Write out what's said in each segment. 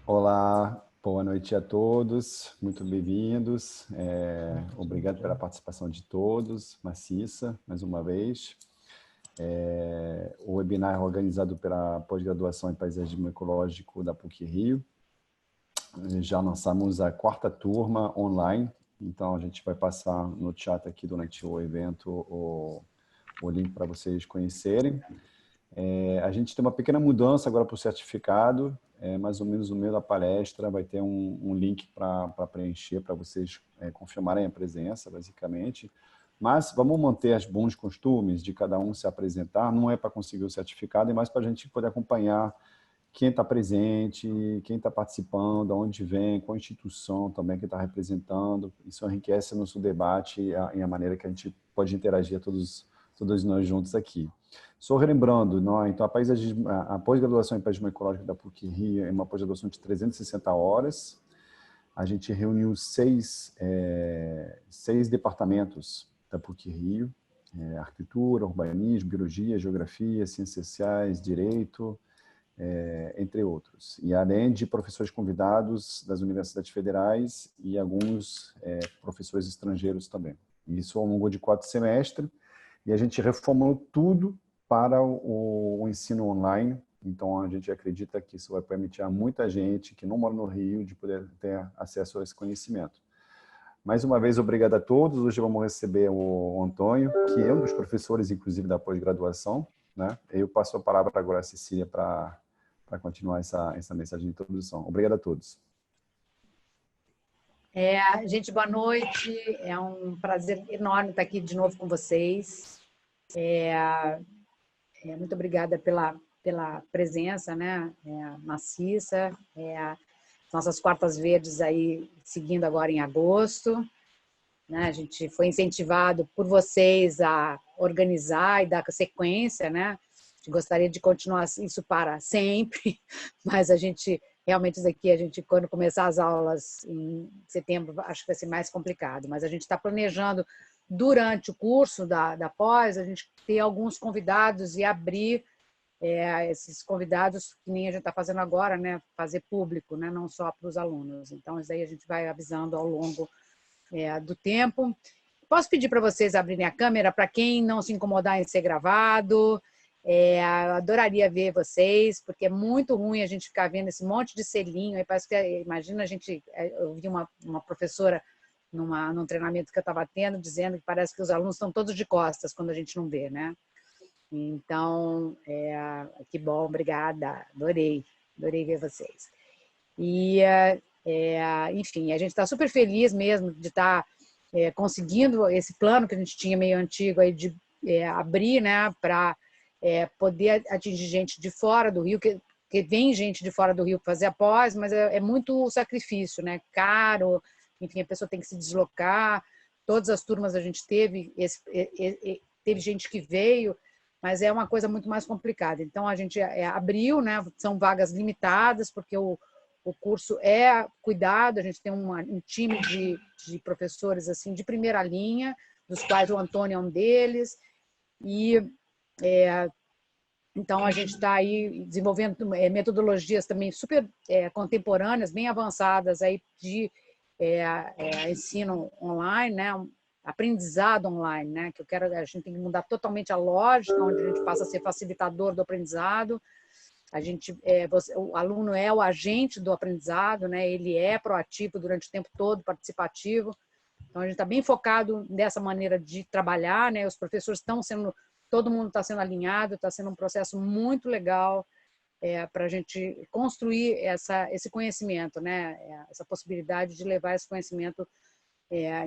Olá, boa noite a todos, muito bem-vindos. Obrigado pela participação de todos, maciça, mais uma vez. O webinar é organizado pela pós-graduação em Paisagismo Ecológico da PUC-Rio. Já lançamos a quarta turma online, então a gente vai passar no chat aqui durante o evento o link para vocês conhecerem. A gente tem uma pequena mudança agora para o certificado, mais ou menos no meio da palestra vai ter um link para preencher, para vocês confirmarem a presença, basicamente. Mas vamos manter os bons costumes de cada um se apresentar, não é para conseguir o certificado, é mais para a gente poder acompanhar quem está presente, quem está participando, de onde vem, qual instituição também que está representando. Isso enriquece nosso debate e a maneira que a gente pode interagir todos nós juntos aqui. Só relembrando, então a pós-graduação em Paisagismo Ecológico da PUC-Rio é uma pós-graduação de 360 horas. A gente reuniu seis departamentos da PUC-Rio, arquitetura, urbanismo, biologia, geografia, ciências sociais, direito, entre outros. E além de professores convidados das universidades federais e alguns professores estrangeiros também. Isso ao longo de 4 semestres. E a gente reformulou tudo para o ensino online. Então, a gente acredita que isso vai permitir a muita gente que não mora no Rio de poder ter acesso a esse conhecimento. Mais uma vez, obrigado a todos. Hoje vamos receber o Antônio, que é um dos professores, inclusive, da pós-graduação, né? Eu passo a palavra agora à Cecília para continuar essa mensagem de introdução. Obrigado a todos. Gente, boa noite. É um prazer enorme estar aqui de novo com vocês. Muito obrigada pela presença, né? Maciça. Nossas quartas verdes aí seguindo agora em agosto. Né? A gente foi incentivado por vocês a organizar e dar sequência, né? A gente gostaria de continuar isso para sempre, mas a gente realmente isso aqui, quando começar as aulas em setembro, acho que vai ser mais complicado, mas a gente está planejando durante o curso da pós, a gente ter alguns convidados e abrir esses convidados, que nem a gente está fazendo agora, né? Fazer público, né? Não só para os alunos. Então, isso aí a gente vai avisando ao longo do tempo. Posso pedir para vocês abrirem a câmera para quem não se incomodar em ser gravado? Eu adoraria ver vocês, porque é muito ruim a gente ficar vendo esse monte de selinho. Aí parece que, imagina, eu vi uma professora num treinamento que eu estava tendo, dizendo que parece que os alunos estão todos de costas quando a gente não vê, né? Então, que bom, obrigada, adorei ver vocês. E, enfim, a gente está super feliz mesmo de estar conseguindo esse plano que a gente tinha meio antigo aí de abrir, né, para poder atingir gente de fora do Rio, que vem gente de fora do Rio fazer a pós, mas é muito sacrifício, né, caro, enfim, a pessoa tem que se deslocar. Todas as turmas a gente teve gente que veio, mas é uma coisa muito mais complicada. Então, a gente abriu, né, são vagas limitadas, porque o curso é cuidado, a gente tem um time de professores assim de primeira linha, dos quais o Antônio é um deles, e então a gente está aí desenvolvendo metodologias também super contemporâneas, bem avançadas aí de ensino online, né? Aprendizado online, né? Que a gente tem que mudar totalmente a lógica, onde a gente passa a ser facilitador do aprendizado. O aluno é o agente do aprendizado, né? Ele é proativo durante o tempo todo, participativo. Então, a gente está bem focado nessa maneira de trabalhar, né? Os professores estão sendo, todo mundo está sendo alinhado, está sendo um processo muito legal para a gente construir esse conhecimento, né? Essa possibilidade de levar esse conhecimento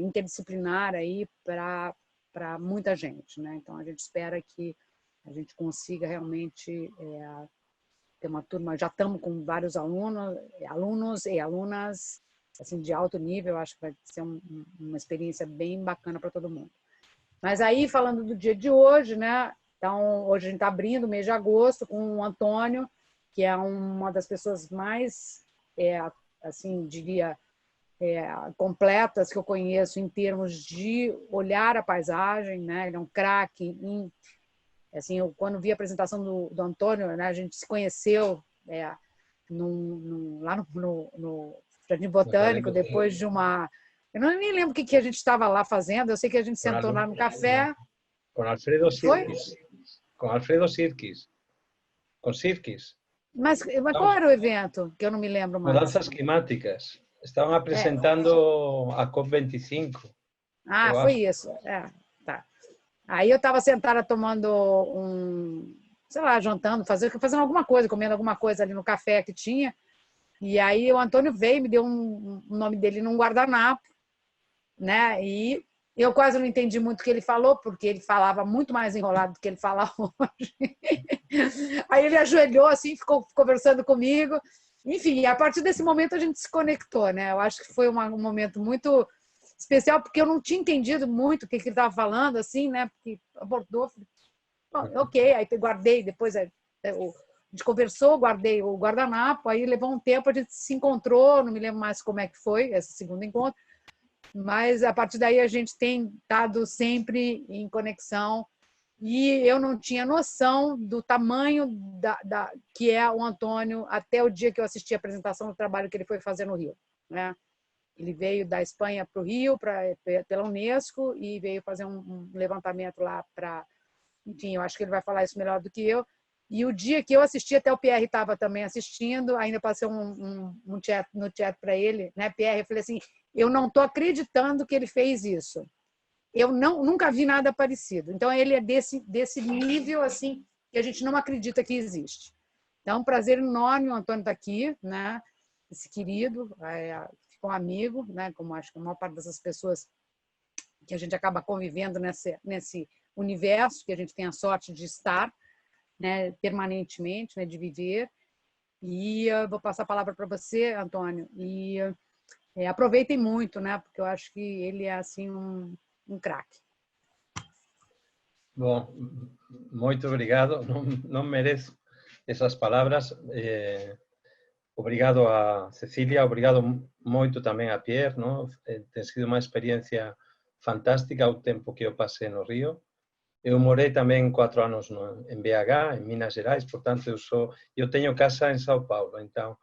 interdisciplinar aí para muita gente, né? Então, a gente espera que a gente consiga realmente ter uma turma, já estamos com vários alunos e alunas assim, de alto nível, acho que vai ser uma experiência bem bacana para todo mundo. Mas aí, falando do dia de hoje, né? Então, hoje a gente está abrindo o mês de agosto com o Antônio, que é uma das pessoas mais, assim, diria, completas que eu conheço em termos de olhar a paisagem, né? Ele é um craque assim, quando vi a apresentação do Antônio, né, a gente se conheceu lá no Jardim Botânico, depois de uma... Eu não me lembro o que a gente estava lá fazendo, eu sei que a gente sentou lá no café. Com Alfredo Foi? Sirkis. Com Alfredo Sirkis. Com Sirkis. Mas qual era o evento? Que eu não me lembro mais. Mudanças climáticas. Estavam apresentando a COP25. Ah, foi isso. Tá. Aí eu estava sentada tomando sei lá, jantando, fazendo alguma coisa, comendo alguma coisa ali no café que tinha. E aí o Antônio veio, me deu o nome dele num guardanapo, né? E eu quase não entendi muito o que ele falou, porque ele falava muito mais enrolado do que ele fala hoje. Aí ele ajoelhou assim, ficou conversando comigo. Enfim, a partir desse momento a gente se conectou, né? Eu acho que foi um momento muito especial, porque eu não tinha entendido muito o que ele estava falando, assim, né? Porque abordou, ok, aí guardei, depois a gente conversou, guardei o guardanapo, aí levou um tempo, a gente se encontrou, não me lembro mais como é que foi esse segundo encontro, mas a partir daí a gente tem estado sempre em conexão e eu não tinha noção do tamanho que é o Antônio até o dia que eu assisti a apresentação do trabalho que ele foi fazer no Rio, né? Ele veio da Espanha para o Rio, pela Unesco, e veio fazer um levantamento lá para... Enfim, eu acho que ele vai falar isso melhor do que eu. E o dia que eu assisti, até o Pierre estava também assistindo, ainda passei no chat para ele, né, Pierre? Eu falei assim, eu não estou acreditando que ele fez isso. Eu nunca vi nada parecido. Então, ele é desse nível assim que a gente não acredita que existe. Então, um prazer enorme o Antônio estar aqui, né? Esse querido, ficou um amigo, né? Como acho que a maior parte dessas pessoas que a gente acaba convivendo nesse universo que a gente tem a sorte de estar, né, permanentemente, né, de viver. E eu vou passar a palavra para você, Antônio, e aproveitem muito, né, porque eu acho que ele é assim um craque. Bom, muito obrigado. Não mereço essas palavras. Obrigado a Cecília, obrigado muito também a Pierre, não? Tem sido uma experiência fantástica o tempo que eu passei no Rio. Eu morei também 4 anos em BH, em Minas Gerais, portanto eu tenho casa em São Paulo, então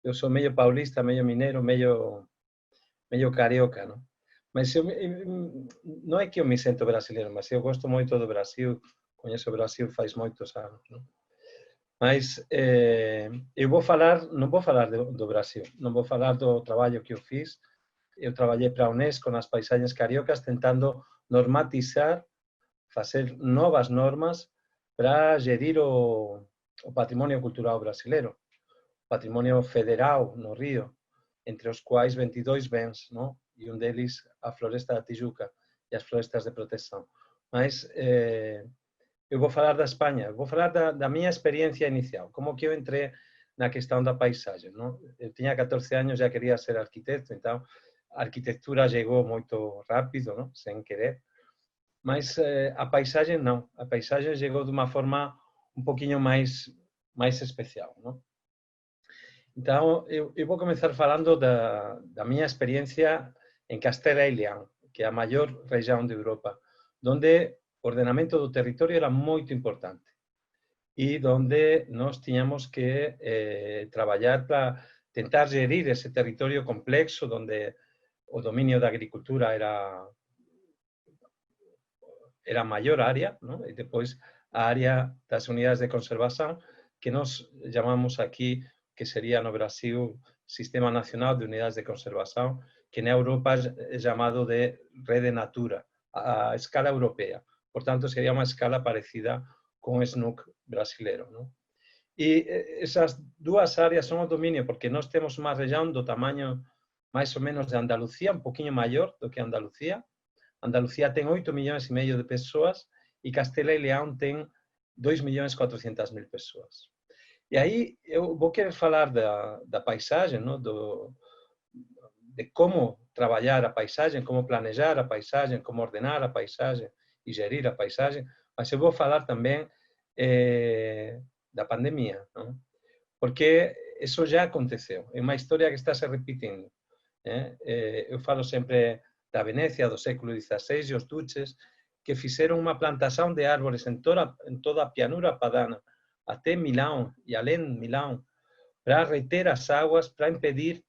eu sou meio paulista, meio mineiro, meio carioca, não? Mas não é que eu me sinto brasileiro, mas eu gosto muito do Brasil, conheço o Brasil faz muitos anos, não? Mas eu não vou falar do Brasil, não vou falar do trabalho que eu fiz. Eu trabalhei para a Unesco nas paisagens cariocas, tentando normatizar, fazer novas normas para gerir o patrimônio cultural brasileiro, patrimônio federal no Rio, entre os quais 22 bens, não? E deles a Floresta da Tijuca e as florestas de proteção. Mas eu vou falar da Espanha, vou falar da minha experiência inicial, como que eu entrei na questão da paisagem, não? Eu tinha 14 anos, já queria ser arquiteto, então a arquitetura chegou muito rápido, não? Sem querer. Mas a paisagem não, a paisagem chegou de uma forma um pouquinho mais especial, não? Então, eu vou começar falando da minha experiência em Castela e León, que é a maior região da Europa, onde o ordenamento do território era muito importante e onde nós tínhamos que trabalhar para tentar gerir esse território complexo, onde o domínio da agricultura era a maior área, não? E depois a área das unidades de conservação, que nós chamamos aqui, que seria no Brasil, Sistema Nacional de Unidades de Conservação, que na Europa é chamado de Rede Natura, a escala europeia. Portanto, seria uma escala parecida com o SNUC brasileiro, não? E essas duas áreas são o domínio, porque nós temos uma região do tamanho mais ou menos de Andaluzia, um pouquinho maior do que Andaluzia. Andaluzia tem 8,5 milhões de pessoas e Castela e León tem 2,4 milhões pessoas. E aí eu vou querer falar da paisagem, não? De como trabalhar a paisagem, como planejar a paisagem, como ordenar a paisagem e gerir a paisagem, mas eu vou falar também da pandemia, não? Porque isso já aconteceu, é uma história que está se repetindo. Eu falo sempre da Venecia do século XVI e os duques que fizeram uma plantação de árvores em toda a pianura padana, até Milão e além de Milão, para reter as águas, para impedir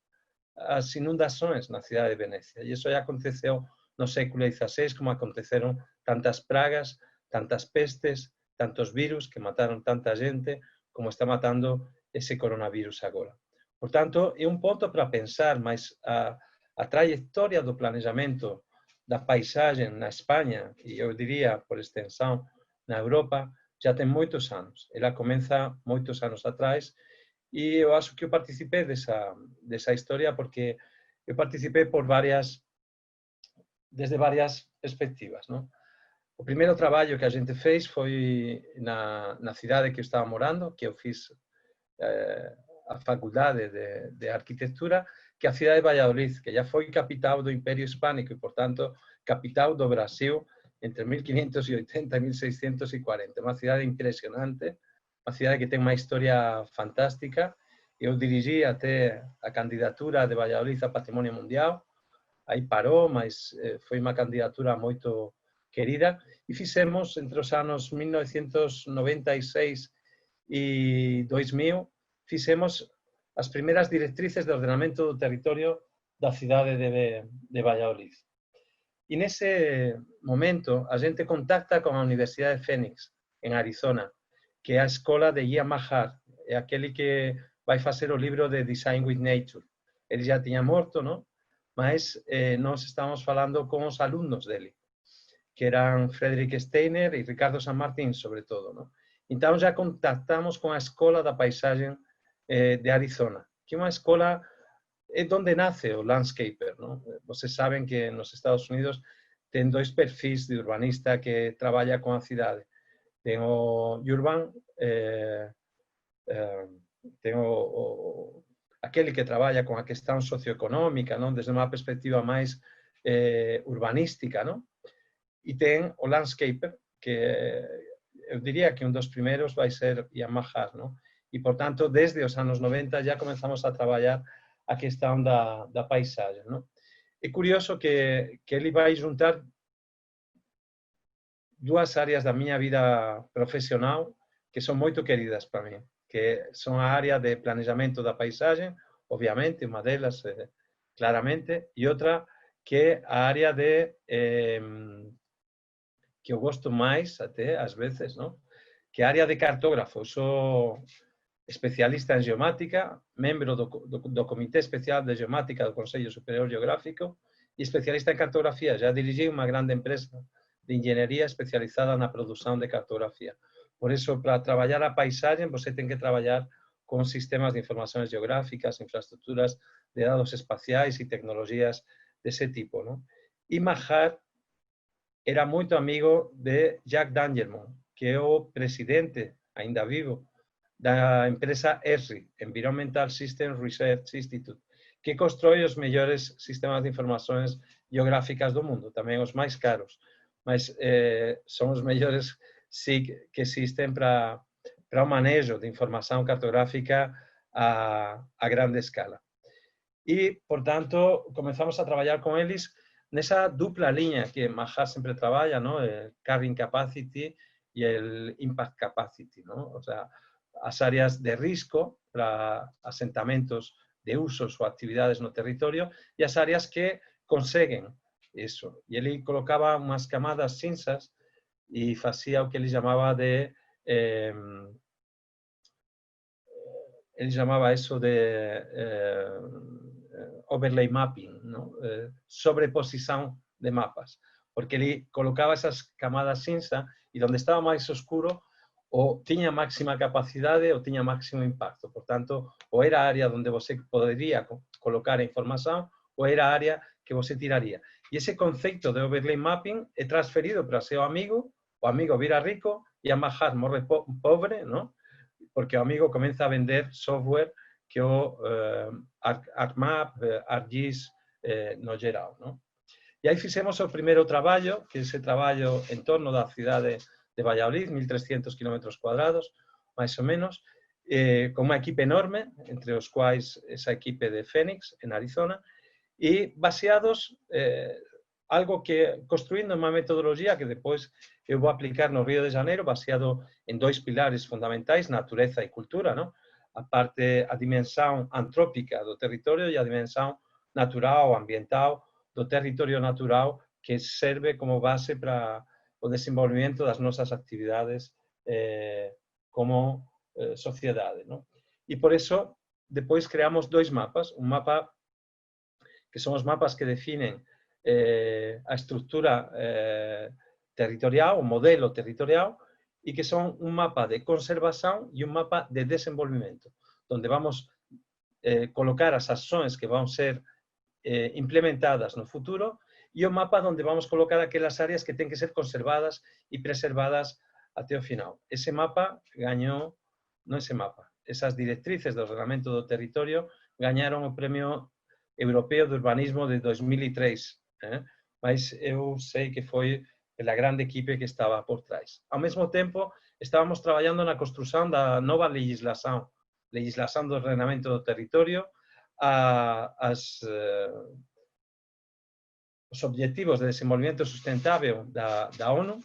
as inundações na cidade de Venecia. E isso já aconteceu no século XVI, como aconteceram tantas pragas, tantas pestes, tantos vírus que mataram tanta gente, como está matando esse coronavírus agora. Portanto, é um ponto para pensar, mas a trajetória do planejamento da paisagem na Espanha, e eu diria, por extensão, na Europa, já tem muitos anos. Ela começa muitos anos atrás, e eu acho que eu participei dessa história porque eu participei desde várias perspectivas, não? O primeiro trabalho que a gente fez foi na cidade que eu estava morando, que eu fiz a faculdade de arquitetura, que é a cidade de Valladolid, que já foi capital do Império Hispânico e, portanto, capital do Brasil entre 1580 e 1640. Uma cidade impressionante, uma cidade que tem uma história fantástica. Eu dirigi até a candidatura de Valladolid a Patrimônio Mundial. Aí parou, mas foi uma candidatura muito querida. E fizemos, entre os anos 1996 e 2000, fizemos as primeiras diretrizes de ordenamento do território da cidade de Valladolid. E nesse momento, a gente contacta com a Universidade de Phoenix, em Arizona, que é a escola de Ian Mahar, é aquele que vai fazer o livro de Design with Nature. Ele já tinha morto, não? Mas nós estamos falando com os alunos dele, que eram Frederick Steiner e Ricardo San Martín, sobretudo, não? Então já contactamos com a Escola da Paisagem de Arizona, que é uma escola onde nasce o landscaper, não? Vocês sabem que nos Estados Unidos tem dois perfis de urbanista que trabalha com a cidade. Tem o urban, tem aquele que trabalha com a questão socioeconômica, não? Desde uma perspectiva mais urbanística, não? E tem o landscaper, que eu diria que um dos primeiros vai ser Ian Mahar, não? E, portanto, desde os anos 90 já começamos a trabalhar a questão da paisagem, não? É curioso que ele vai juntar duas áreas da minha vida profissional que são muito queridas para mim, que são a área de planejamento da paisagem, obviamente, uma delas, claramente, e outra que é a área que eu gosto mais, até, às vezes, não? Que é a área de cartógrafo. Eu sou especialista em geomática, membro do Comitê Especial de Geomática do Conselho Superior Geográfico e especialista em cartografia. Já dirigi uma grande empresa de engenharia especializada na produção de cartografia. Por isso, para trabalhar a paisagem, você tem que trabalhar com sistemas de informações geográficas, infraestruturas de dados espaciais e tecnologias desse tipo, não? E Mahar era muito amigo de Jack Dangermond, que é o presidente, ainda vivo, da empresa ESRI, Environmental Systems Research Institute, que constrói os melhores sistemas de informações geográficas do mundo, também os mais caros, mas são os melhores que existem para o manejo de informação cartográfica a grande escala. E, portanto, começamos a trabalhar com eles nessa dupla linha que Mahar sempre trabalha, não? El carrying capacity e el impact capacity, não? Ou seja, as áreas de risco para assentamentos de usos ou atividades no território e as áreas que conseguem isso. E ele colocava umas camadas cinzas e fazia o que ele chamava de... ele chamava isso de overlay mapping, não? Sobreposição de mapas. Porque ele colocava essas camadas cinza e onde estava mais escuro ou tinha máxima capacidade ou tinha máximo impacto. Portanto, ou era a área onde você poderia colocar a informação ou era a área que você tiraria. E esse conceito de overlay mapping é transferido para seu amigo, o amigo vira rico e a Mahar morre pobre, não? Porque o amigo começa a vender software que é o ArcMap, ArcGIS no geral, não? E aí fizemos o primeiro trabalho, que é esse trabalho em torno da cidade de Valladolid, 1.300 km², mais ou menos, com uma equipe enorme, entre os quais essa equipe de Phoenix, en Arizona, e baseados, algo que, construindo uma metodologia que depois eu vou aplicar no Rio de Janeiro, baseado em dois pilares fundamentais, natureza e cultura, não? a dimensão antrópica do território e a dimensão natural, ambiental do território natural, que serve como base para o desenvolvimento das nossas atividades como sociedade, não? E por isso, depois criamos dois mapas. Um mapa que são os mapas que definem a estrutura territorial, o modelo territorial, e que são um mapa de conservação e um mapa de desenvolvimento, onde vamos colocar as ações que vão ser implementadas no futuro e o mapa onde vamos colocar aquelas áreas que têm que ser conservadas e preservadas até o final. Esse mapa ganhou, não esse mapa, essas diretrizes do ordenamento do território ganharam o Prêmio Europeu de Urbanismo de 2003, mas eu sei que foi a grande equipe que estava por trás. Ao mesmo tempo, estávamos trabalhando na construção da nova legislação do ordenamento do território, os objetivos de desenvolvimento sustentável da ONU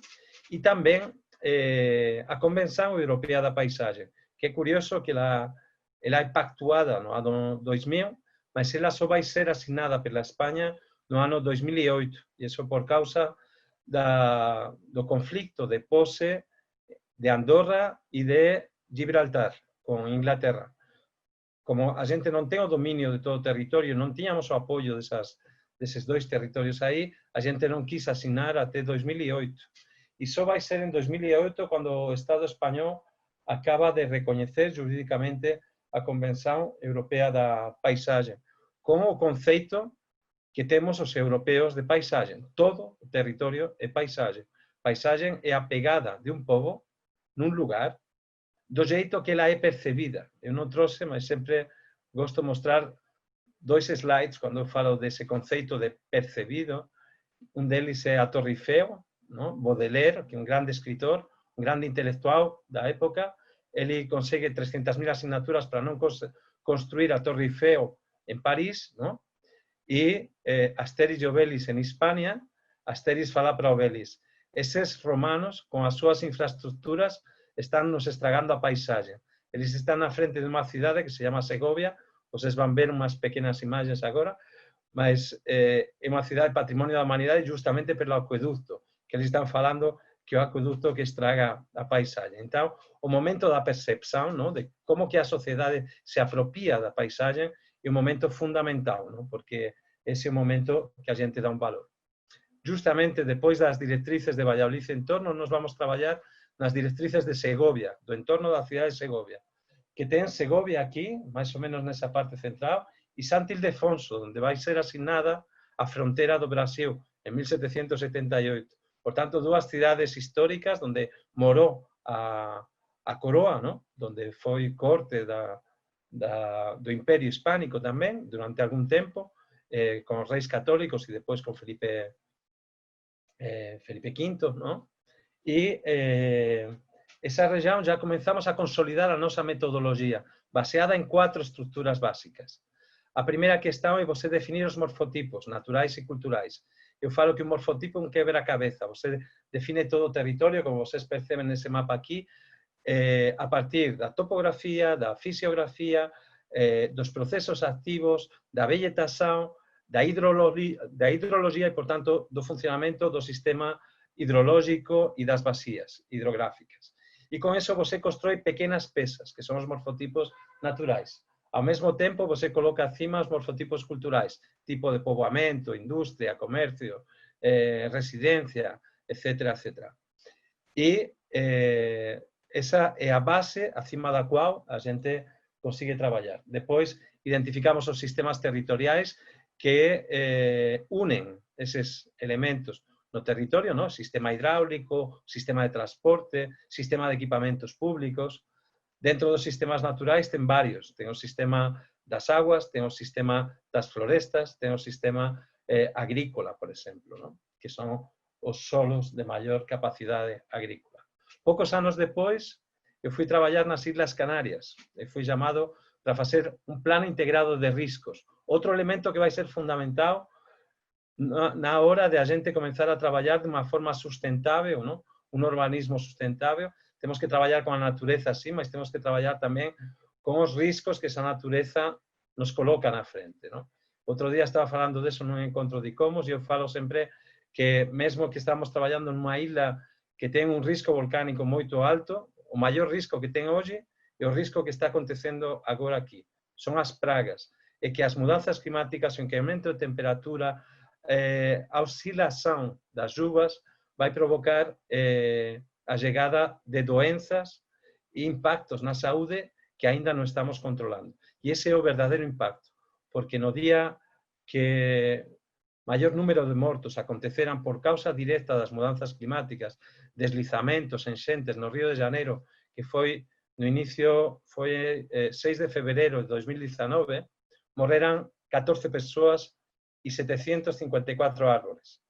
e também a Convenção Europeia da Paisagem, que é curioso que ela é pactuada no ano 2000, mas ela só vai ser assinada pela Espanha no ano 2008, e isso por causa do conflito de posse de Andorra e de Gibraltar com Inglaterra. Como a gente não tem o domínio de todo o território, não tínhamos o apoio desses dois territórios aí, a gente não quis assinar até 2008. E só vai ser em 2008 quando o Estado espanhol acaba de reconhecer juridicamente a Convenção Europeia da Paisagem, como o conceito que temos os europeus de paisagem. Todo o território é paisagem. Paisagem é a pegada de um povo num lugar, do jeito que ela é percebida. Eu não trouxe, mas sempre gosto de mostrar dois slides quando eu falo desse conceito de percebido. Um deles é a Torre Eiffel, não? Baudelaire, que é um grande escritor, um grande intelectual da época. Ele consegue 300.000 assinaturas para não construir a Torre Eiffel em Paris, não? E Asterix e Obelix em Espanha, Asterix fala para Obelix: esses romanos, com as suas infraestruturas, estão nos estragando a paisagem. Eles estão na frente de uma cidade que se chama Segovia, vocês vão ver umas pequenas imagens agora, mas é uma cidade patrimônio da humanidade justamente pelo aqueduto, que eles estão falando que é o aqueduto que estraga a paisagem. Então, o momento da percepção, não, de como que a sociedade se apropria da paisagem, é um momento fundamental, não? Porque esse é o momento que a gente dá um valor. Justamente depois das diretrizes de Valladolid entorno, nós vamos trabalhar nas diretrizes de Segovia, do entorno da cidade de Segovia, que tem Segovia aqui, mais ou menos nessa parte central, e Santo Ildefonso, onde vai ser assinada a fronteira do Brasil, em 1778. Portanto, duas cidades históricas onde morou a coroa, não? Onde foi corte do Império Hispânico também, durante algum tempo, com os reis católicos e depois com Felipe V, não? E essa região já começamos a consolidar a nossa metodologia, baseada em 4 estruturas básicas. A primeira questão é você definir os morfotipos naturais e culturais. Eu falo que o morfotipo é um quebra-cabeça. Você define todo o território, como vocês percebem nesse mapa aqui, a partir da topografia, da fisiografia, dos processos ativos, da vegetação, da hidrologia e, portanto, do funcionamento do sistema hidrológico e das bacias hidrográficas. E com isso você constrói pequenas peças, que são os morfotipos naturais. Ao mesmo tempo, você coloca acima os morfotipos culturais, tipo de povoamento, indústria, comércio, residência, etc., etc. E essa é a base acima da qual a gente consegue trabalhar. Depois, identificamos os sistemas territoriais que unem esses elementos no território, ¿no? Sistema hidráulico, sistema de transporte, sistema de equipamentos públicos. Dentro dos sistemas naturais tem vários. Tem o sistema das águas, tem o sistema das florestas, tem o sistema agrícola, por exemplo, ¿no? Que são os solos de maior capacidade agrícola. Poucos anos depois, eu fui trabalhar nas Islas Canarias. Eu fui chamado para fazer um plano integrado de riscos. Outro elemento que vai ser fundamental na hora de a gente começar a trabalhar de uma forma sustentável, não? Um urbanismo sustentável. Temos que trabalhar com a natureza, sim, mas temos que trabalhar também con os riscos que esa natureza nos coloca na frente, non? Outro día estaba falando deso nun encontro de ICOMOS e eu falo sempre que mesmo que estamos traballando nunha isla que ten un risco volcánico moito alto, o maior risco que ten hoxe é o risco que está acontecendo agora aquí. Son as pragas. E que as mudanzas climáticas, o incremento de temperatura, a oscilación das chuvas vai provocar a chegada de doenzas e impactos na saúde que aínda non estamos controlando. E ese é o verdadeiro impacto, porque no día que maior número de mortos aconteceran por causa directa das mudanzas climáticas, deslizamentos, enxentes no Río de Janeiro, que foi no inicio, foi 6 de fevereiro de 2019, morreran 14 persoas e 754 árbores.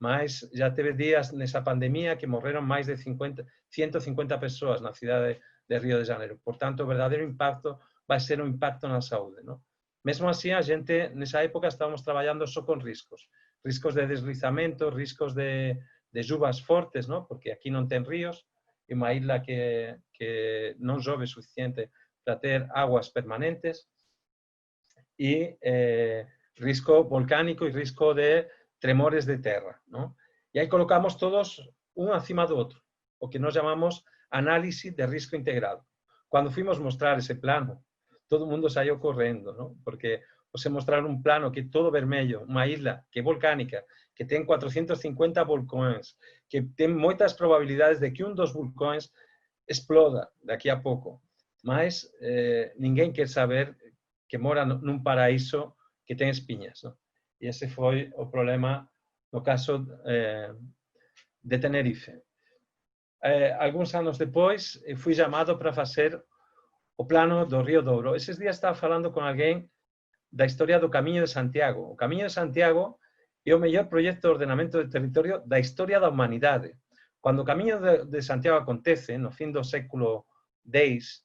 Mas já teve días nesa pandemia que morreron máis de 150 persoas na cidade de Río de Janeiro. Por tanto, o verdadeiro impacto vai ser un impacto na saúde, non? Mesmo así, a xente, nesa época, estábamos traballando só con riscos. Riscos de deslizamento, riscos de chuvas fortes, non? Porque aquí non ten ríos, é unha isla que non chove suficiente para ter aguas permanentes, e risco volcánico e risco de tremores de terra, non? E aí colocamos todos un acima do outro, o que nós chamamos análisis de risco integrado. Cando fuimos mostrar ese plano, todo o mundo saiu correndo, non? Porque se mostrar un plano que é todo vermello, unha isla que é volcánica, que ten 450 volcóns, que ten moitas probabilidades de que un dos volcóns exploda daqui a pouco. Mas ninguén quer saber que mora nun paraíso que ten espiñas, non? E ese foi o problema no caso de Tenerife. Alguns anos depois, fui chamado para facer o plano do Río Douro. Eses días estaba falando con alguén da historia do Camiño de Santiago. O Camiño de Santiago é o mellor proxecto de ordenamento de territorio da historia da humanidade. Cando o Camiño de Santiago acontece, no fin do século X,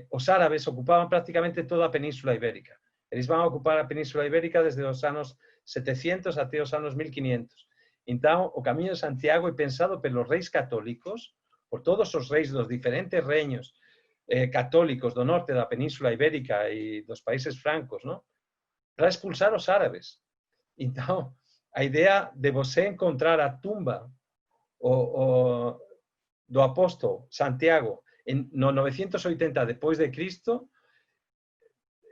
os árabes ocupaban prácticamente toda a Península Ibérica. Eles van a ocupar a Península Ibérica desde os anos 700 até os anos 1500. Entón, o Camiño de Santiago é pensado pelos reis católicos, por todos os reis dos diferentes reños católicos do norte da Península Ibérica e dos países francos, non? Para expulsar os árabes. Entón, a idea de você encontrar a tumba do apóstolo Santiago no 980 depois de Cristo,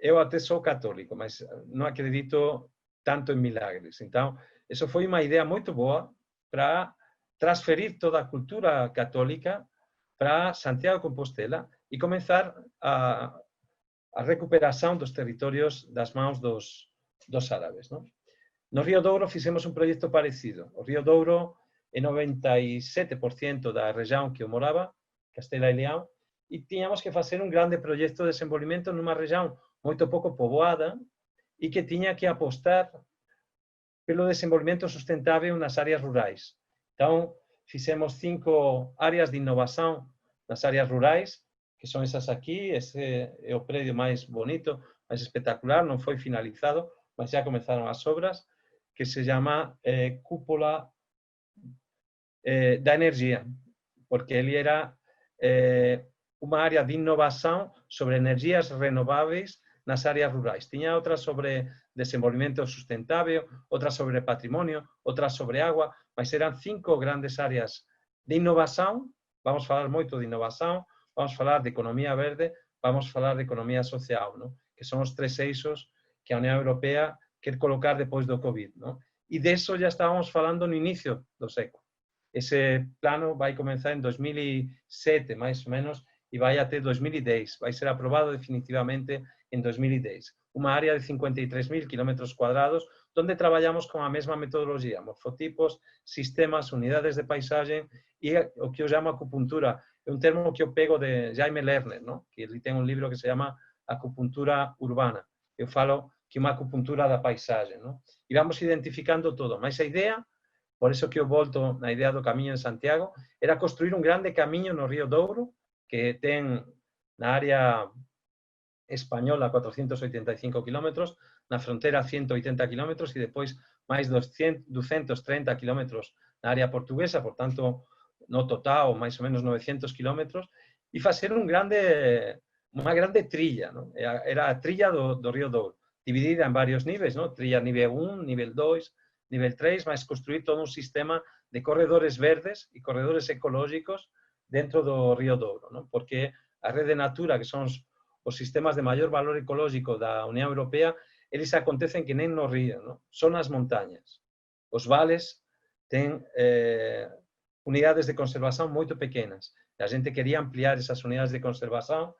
eu até sou católico, mas non acredito tanto en milagres. Entón, eso foi unha idea moito boa para transferir toda a cultura católica para Santiago de Compostela e comenzar a recuperación dos territorios das mãos dos árabes, non? No Río Douro fixemos un proxecto parecido. O Río Douro é 97% da región que eu moraba, Castela e León, e tiñamos que facer un grande proxecto de desenvolvimento nunha región moito pouco poboada e que tiña que apostar pelo desenvolvimento sustentável nas áreas rurais. Então, fixemos 5 áreas de innovación nas áreas rurais, que son esas aquí. Ese é o predio máis bonito, máis espectacular, non foi finalizado, mas xa comenzaron as obras, que se chama Cúpula da Energía, porque ele era unha área de innovación sobre energías renováveis nas áreas rurais. Tiña outras sobre desenvolvimento sustentável, outras sobre patrimonio, outras sobre agua, mas eran 5 grandes áreas de innovación. Vamos falar moito de innovación, vamos falar de economía verde, vamos falar de economía social, ¿no? Que son os 3 eixos que a Unión Europea quer colocar depois do COVID, ¿no? E deso já estábamos falando no inicio do século. Ese plano vai comenzar en 2007, máis ou menos, e vai até 2010. Vai ser aprobado definitivamente en 2010. Unha área de 53.000 km², onde traballamos con a mesma metodoloxía, morfotipos, sistemas, unidades de paisaxe e o que eu chamo acupuntura. É un termo que eu pego de Jaime Lerner, ¿no? Que ele ten un libro que se chama Acupuntura Urbana. Eu falo que é unha acupuntura da paisaxe, ¿no? E vamos identificando todo. Mas a idea, por eso que eu volto na idea do Camiño de Santiago, era construir un grande camiño no Río Douro, que ten na área española 485 km, na fronteira 180 km e depois máis 230 km na área portuguesa, por tanto, no total, máis ou menos 900 km, e facer un grande uma grande trilha, não? Era a trilha do Rio Douro, dividida em vários níveis, não? Trilha nível 1, nível 2, nível 3, mas construir todo um sistema de corredores verdes e corredores ecológicos dentro do Rio Douro, não? Porque a Rede Natura, que são os sistemas de maior valor ecológico da União Europeia, eles acontecem que nem no rio, não? São nas montanhas. Os vales têm unidades de conservação muito pequenas. A gente queria ampliar essas unidades de conservação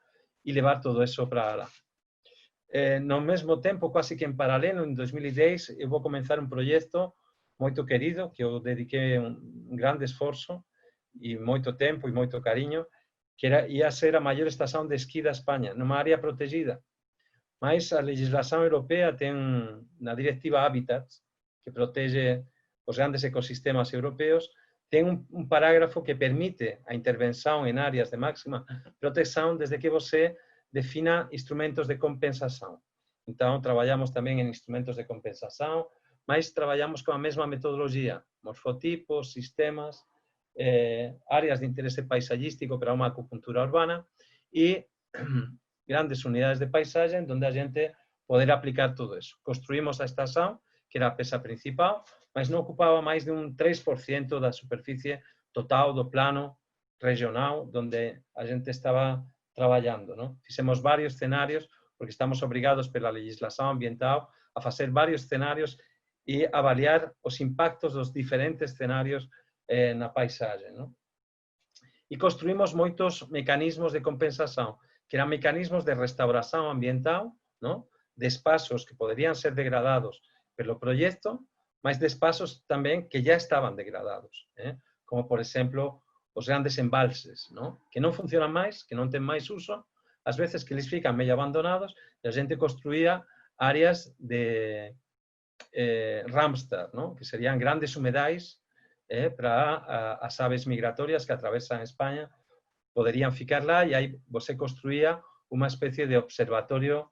e levar todo isso para lá. No mesmo tempo, quase que em paralelo, em 2010, eu vou começar um projeto muito querido, que eu dediquei um grande esforço e muito tempo e muito carinho, que ia ser a maior estação de esqui da Espanha, numa área protegida. Mas a legislação europeia tem, na diretiva Habitats, que protege os grandes ecossistemas europeus, tem um parágrafo que permite a intervenção em áreas de máxima proteção desde que você defina instrumentos de compensação. Então, trabalhamos também em instrumentos de compensação, mas trabalhamos com a mesma metodologia, morfotipos, sistemas, áreas de interesse paisagístico para uma acupuntura urbana e grandes unidades de paisagem onde a gente poder aplicar tudo isso. Construímos a estação, que era a peça principal, mas não ocupava mais de 3% da superfície total do plano regional onde a gente estava trabalhando, não? Fizemos vários cenários, porque estamos obrigados pela legislação ambiental a fazer vários cenários e avaliar os impactos dos diferentes cenários na paisagem, não? E construímos muitos mecanismos de compensação, que eram mecanismos de restauração ambiental, não? De espaços que poderiam ser degradados pelo projeto, mas de espaços também que já estavam degradados, como, por exemplo, os grandes embalses, não? Que não funcionam mais, que não têm mais uso, às vezes que eles ficam meio abandonados, e a gente construía áreas de Ramsar, não? Que seriam grandes humedais para as aves migratórias que atravessam a Espanha, poderiam ficar lá e aí você construía uma espécie de observatório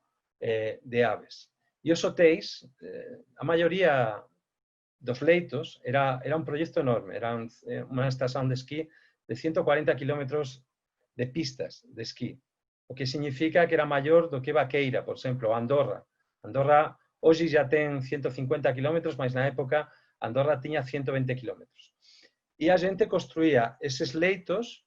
de aves. E os hotéis, a maioria dos leitos, era um projeto enorme, era uma estação de esqui de 140 quilómetros de pistas de esqui, o que significa que era maior do que Vaqueira, por exemplo, Andorra. Andorra hoje já tem 150 quilómetros, mas na época Andorra tinha 120 quilómetros. E a gente construía esses leitos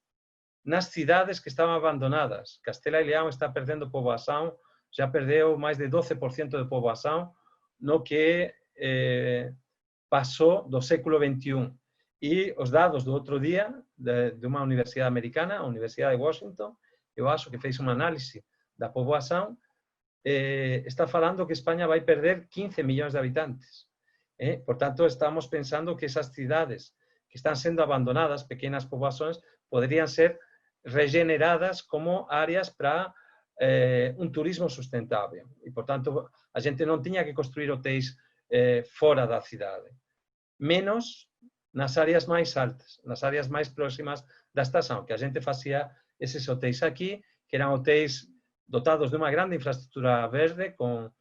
nas cidades que estavam abandonadas. Castela e Leão está perdendo povoação, já perdeu mais de 12% de povoação no que passou do século XXI. E os dados do outro dia, de uma universidade americana, a Universidade de Washington, eu acho que fez uma análise da povoação, está falando que Espanha vai perder 15 milhões de habitantes. Portanto, estamos pensando que essas cidades que están sendo abandonadas, pequenas poboações, poderiam ser regeneradas como áreas para um turismo sustentável. E, portanto, a gente não tinha que construir hotéis fora da cidade. Menos nas áreas mais altas, nas áreas mais próximas da estação, que a gente fazia esses hotéis aqui, que eram hotéis dotados de uma grande infraestrutura verde, com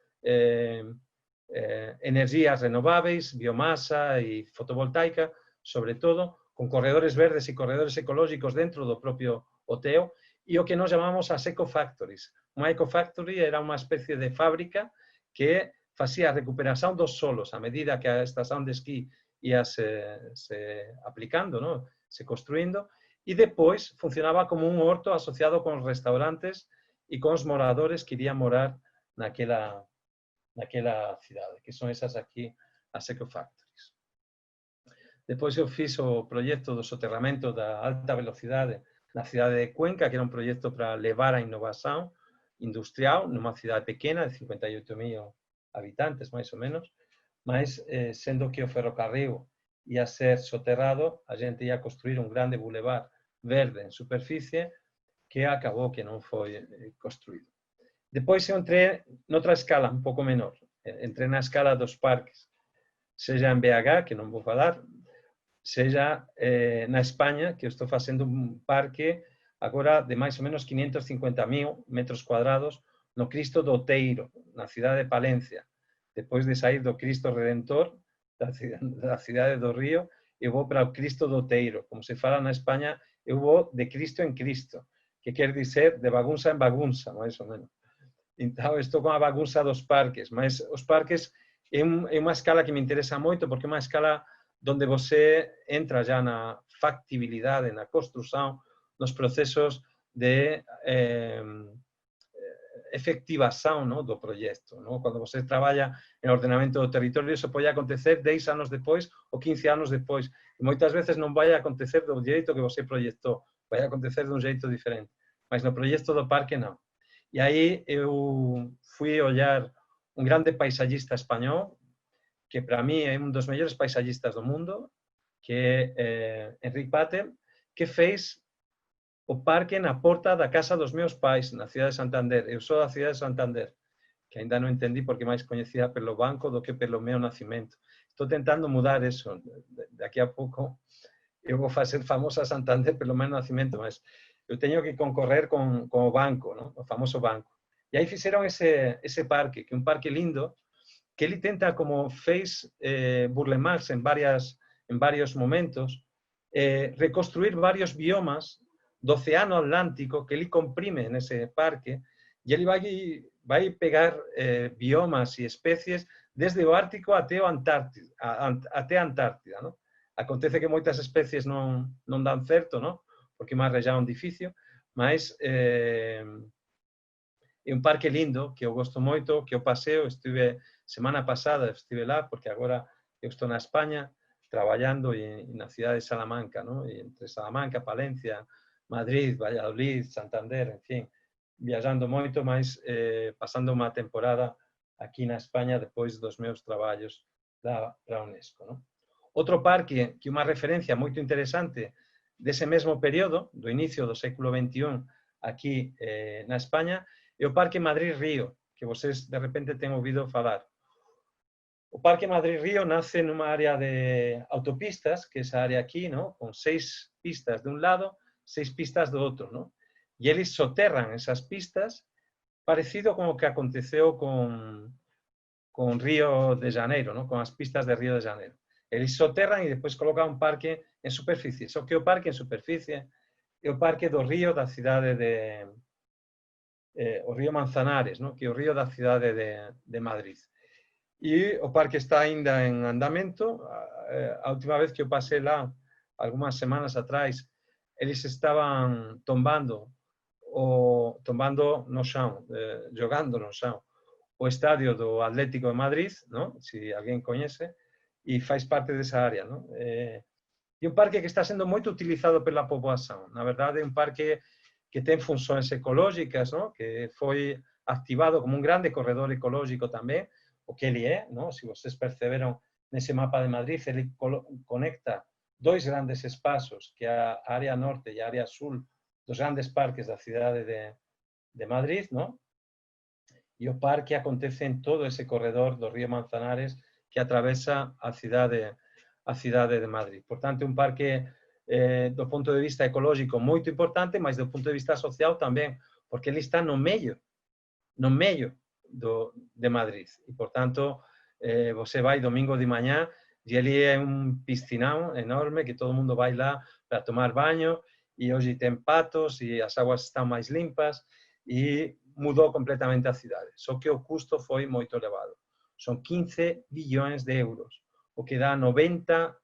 energias renováveis, biomassa e fotovoltaica, sobre todo, con corredores verdes e corredores ecológicos dentro do propio hotel, e o que nós chamamos as ecofactories. Uma ecofactory era uma especie de fábrica que facía a recuperación dos solos a medida que a estación de esquí ia se aplicando, ¿no? Se construindo, e depois funcionaba como un horto asociado con os restaurantes e con os moradores que irían morar naquela cidade, que son esas aquí, as ecofactories. Depois eu fiz o proxecto do soterramento da alta velocidade na cidade de Cuenca, que era un proxecto para levar a innovación industrial nunha cidade pequena de 58.000 habitantes, máis ou menos, mas sendo que o ferrocarril ia ser soterrado, a gente ia construir un grande bulevar verde en superficie que acabou que non foi construído. Depois eu entrei noutra escala un pouco menor, entrei na escala dos parques, seja en BH, que non vou falar, seja na Espanha, que eu estou facendo un parque agora de máis ou menos 550.000 metros cuadrados no Cristo do Outeiro, na cidade de Palencia. Depois de sair do Cristo Redentor, da cidade do Río, eu vou para o Cristo do Outeiro. Como se fala na Espanha, eu vou de Cristo en Cristo, que quer dizer de bagunça em bagunça, mais ou menos. Então, estou com a bagunça dos parques, mas os parques é uma escala que me interessa muito, porque é uma escala onde você entra já na factibilidade, na construção, nos processos de efectivação, não, do projeto. Não? Quando você trabalha em ordenamento do território, isso pode acontecer 10 anos depois ou 15 anos depois. E muitas vezes não vai acontecer do jeito que você projetou, vai acontecer de um jeito diferente. Mas no projeto do parque, não. E aí eu fui olhar um grande paisagista espanhol, que para mim é um dos melhores paisagistas do mundo, que é Enric Patel, que fez o parque na porta da casa dos meus pais, na cidade de Santander. Eu sou da cidade de Santander, que ainda não entendi porque mais conhecida pelo banco do que pelo meu nascimento. Estou tentando mudar isso. Daqui a pouco eu vou fazer famosa Santander pelo meu nascimento, mas eu tenho que concorrer com o banco, não? O famoso banco. E aí fizeram esse parque, que é um parque lindo, que ele tenta, como fez Burle Marx em vários momentos, reconstruir vários biomas do Oceano Atlántico que ele comprime nesse parque, e ele vai pegar biomas e espécies desde o Ártico até a Antártida. Não? Acontece que muitas espécies não dão certo, não? Porque é uma região difícil, mas é um parque lindo, que eu gosto muito, que eu paseo, semana passada estive lá, porque agora eu estou na Espanha, trabalhando na cidade de Salamanca, não? E entre Salamanca, Palencia, Madrid, Valladolid, Santander, enfim, viajando muito, mas passando uma temporada aqui na Espanha depois dos meus trabalhos para a Unesco. Não? Outro parque, que é uma referência muito interessante desse mesmo período, do início do século XXI, aqui na Espanha, é o Parque Madrid-Río, que vocês de repente têm ouvido falar. O Parque Madrid-Río nace numa área de autopistas, que é essa área aqui, ¿no? Com 6 pistas de um lado, 6 pistas do outro, ¿no? E eles soterram essas pistas, parecido com o que aconteceu com Rio de Janeiro, ¿no? Com as pistas de Rio de Janeiro. Eles soterram e depois colocam um parque em superfície. Só que o parque em superfície é o Parque do Río da cidade o Río Manzanares, ¿no? Que é o río da cidade de Madrid. E o parque está ainda em andamento. A última vez que eu passei lá, algumas semanas atrás, eles estavam tombando no chão, jogando no chão, o estádio do Atlético de Madrid, não? Se alguém conhece, e faz parte dessa área. Não? É um parque que está sendo muito utilizado pela população. Na verdade, é um parque que tem funções ecológicas, não? Que foi ativado como um grande corredor ecológico também, o que ele é, não? Se vocês perceberam nesse mapa de Madrid, ele conecta 2 grandes espaços, que é a área norte e a área sul dos grandes parques da cidade de Madrid, não? E o parque acontece em todo esse corredor do Río Manzanares que atravessa a cidade de Madrid. Portanto, é um parque do ponto de vista ecológico muito importante, mas do ponto de vista social também, porque ele está no meio de Madrid. E, portanto, você vai domingo de manhã e ele é um piscinão enorme que todo mundo vai lá para tomar banho, e hoje tem patos e as águas estão mais limpas e mudou completamente a cidade. Só que o custo foi muito elevado. São 15 bilhões de euros, o que dá 90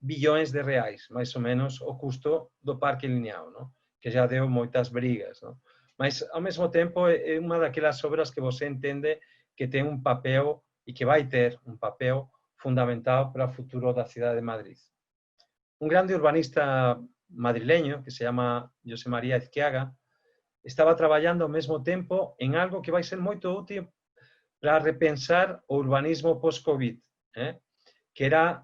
bilhões de reais, mais ou menos, o custo do parque lineal, não? Que já deu muitas brigas. Não? Mas, ao mesmo tempo, é uma daquelas obras que você entende que tem um papel e que vai ter um papel fundamental para o futuro da cidade de Madrid. Um grande urbanista madrileño, que se chama José María Ezquiaga, estava trabalhando ao mesmo tempo em algo que vai ser muito útil para repensar o urbanismo pós-Covid, que era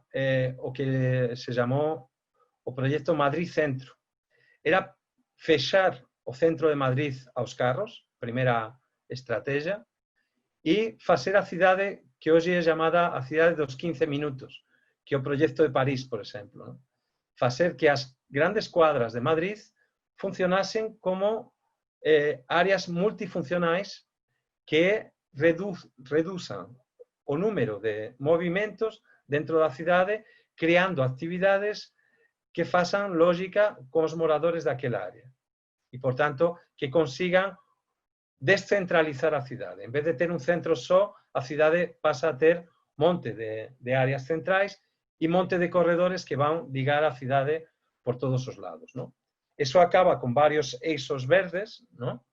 o que se chamou o projeto Madrid Centro. Era fechar o centro de Madrid aos carros, primeira estratégia, e fazer a cidade que hoje é chamada a cidade dos 15 minutos, que é o projeto de París, por exemplo. Não? Fazer que as grandes quadras de Madrid funcionassem como áreas multifuncionais que reduzam o número de movimentos dentro da cidade, criando actividades que façam lógica com os moradores daquela área. E, por tanto, que consigan descentralizar a cidade. En vez de ter un centro só, a cidade pasa a ter monte de áreas centrais e monte de corredores que van ligar a cidade por todos os lados, ¿no? Eso acaba con varios eixos verdes, ¿no?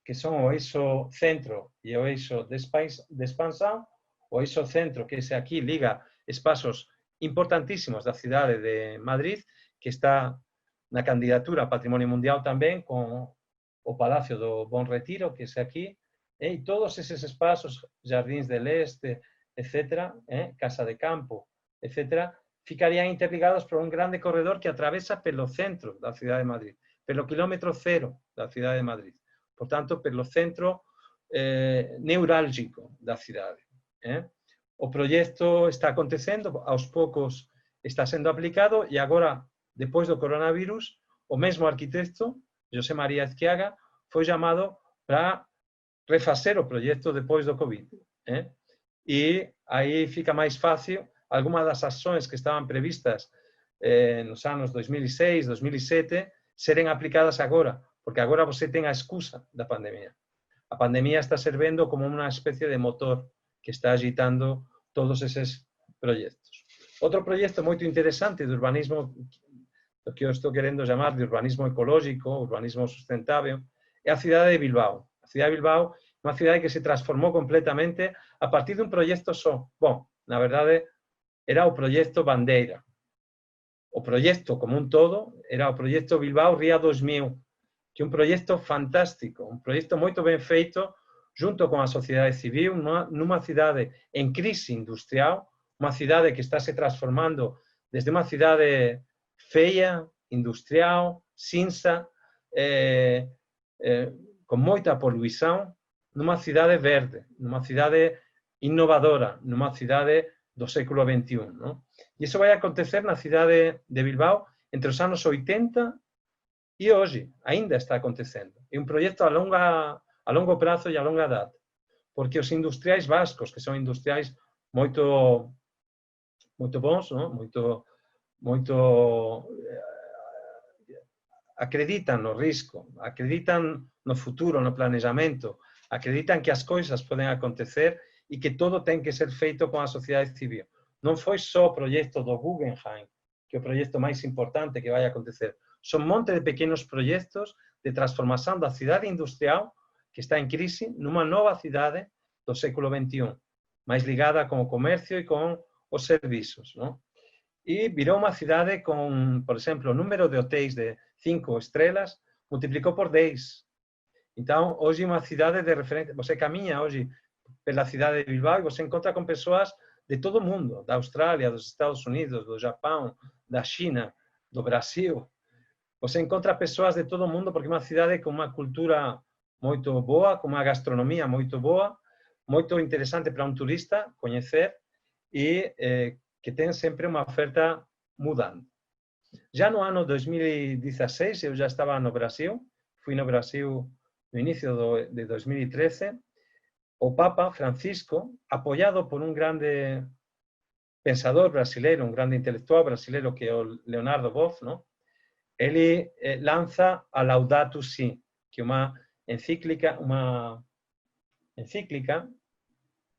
Que son o eixo centro e o eixo de expansão. O eixo centro, que ese aquí liga espazos importantísimos da cidade de Madrid, que está na candidatura a Patrimonio Mundial tamén, con o Palacio do Bom Retiro, que é aquí, e todos eses espazos, Jardins del Este, etc., Casa de Campo, etc., ficarían interligados por un grande corredor que atravesa pelo centro da cidade de Madrid, pelo quilómetro cero da cidade de Madrid. Por tanto, pelo centro neurálgico da cidade. O proxecto está acontecendo, aos poucos está sendo aplicado, e agora, depois do coronavirus, o mesmo arquitecto, José María Ezquiaga, foi chamado para refacer o proxecto depois do Covid. E aí fica máis fácil algumas das ações que estaban previstas nos anos 2006, 2007, serem aplicadas agora, porque agora você tem a excusa da pandemia. A pandemia está servindo como uma especie de motor que está agitando todos eses proxectos. Outro proxecto moito interesante de urbanismo, o que eu estou querendo chamar de urbanismo ecológico, urbanismo sustentável, é a cidade de Bilbao. A cidade de Bilbao é unha cidade que se transformou completamente a partir de un proxecto só. Bom, na verdade, era o proxecto Bandeira. O proxecto como un todo era o proxecto Bilbao Ría 2000, que é un proxecto fantástico, un proxecto moito ben feito junto con a sociedade civil, nunha cidade en crise industrial, unha cidade que está se transformando desde unha cidade feia, industrial, cinza, con moita poluição, nunha cidade verde, nunha cidade innovadora, nunha cidade do século XXI. ¿No? E iso vai acontecer na cidade de Bilbao entre os anos 80 e hoxe, ainda está acontecendo. É un proxecto a longo prazo e a longa data, porque os industriais vascos, que son industriais moito bons, ¿no? Acreditan no risco, acreditan no futuro, no planexamento, acreditan que as coisas poden acontecer e que todo ten que ser feito con a sociedade civil. Non foi só o proxecto do Guggenheim, que é o proxecto máis importante que vai acontecer. Son un monte de pequenos proxectos de transformación da cidade industrial que está en crise nunha nova cidade do século XXI, máis ligada con o comercio e con os servizos, ¿no? E virou unha cidade con, por exemplo, o número de hotéis de 5 estrelas multiplicou por 10. Então, hoje é unha cidade de referencia. Você camiña hoje pela cidade de Bilbao e você encontra con persoas de todo o mundo, da Australia, dos Estados Unidos, do Japão, da China, do Brasil. Você encontra persoas de todo o mundo porque é unha cidade con unha cultura moito boa, con unha gastronomía moito boa, moito interesante para un turista coñecer e que ten sempre unha oferta mudando. Já no ano 2016, eu já estava no Brasil, fui no Brasil no inicio de 2013, o Papa Francisco, apoiado por un grande pensador brasileiro, un grande intelectual brasileiro que é o Leonardo Boff, ¿no? Ele lanza a Laudato Si, que é unha encíclica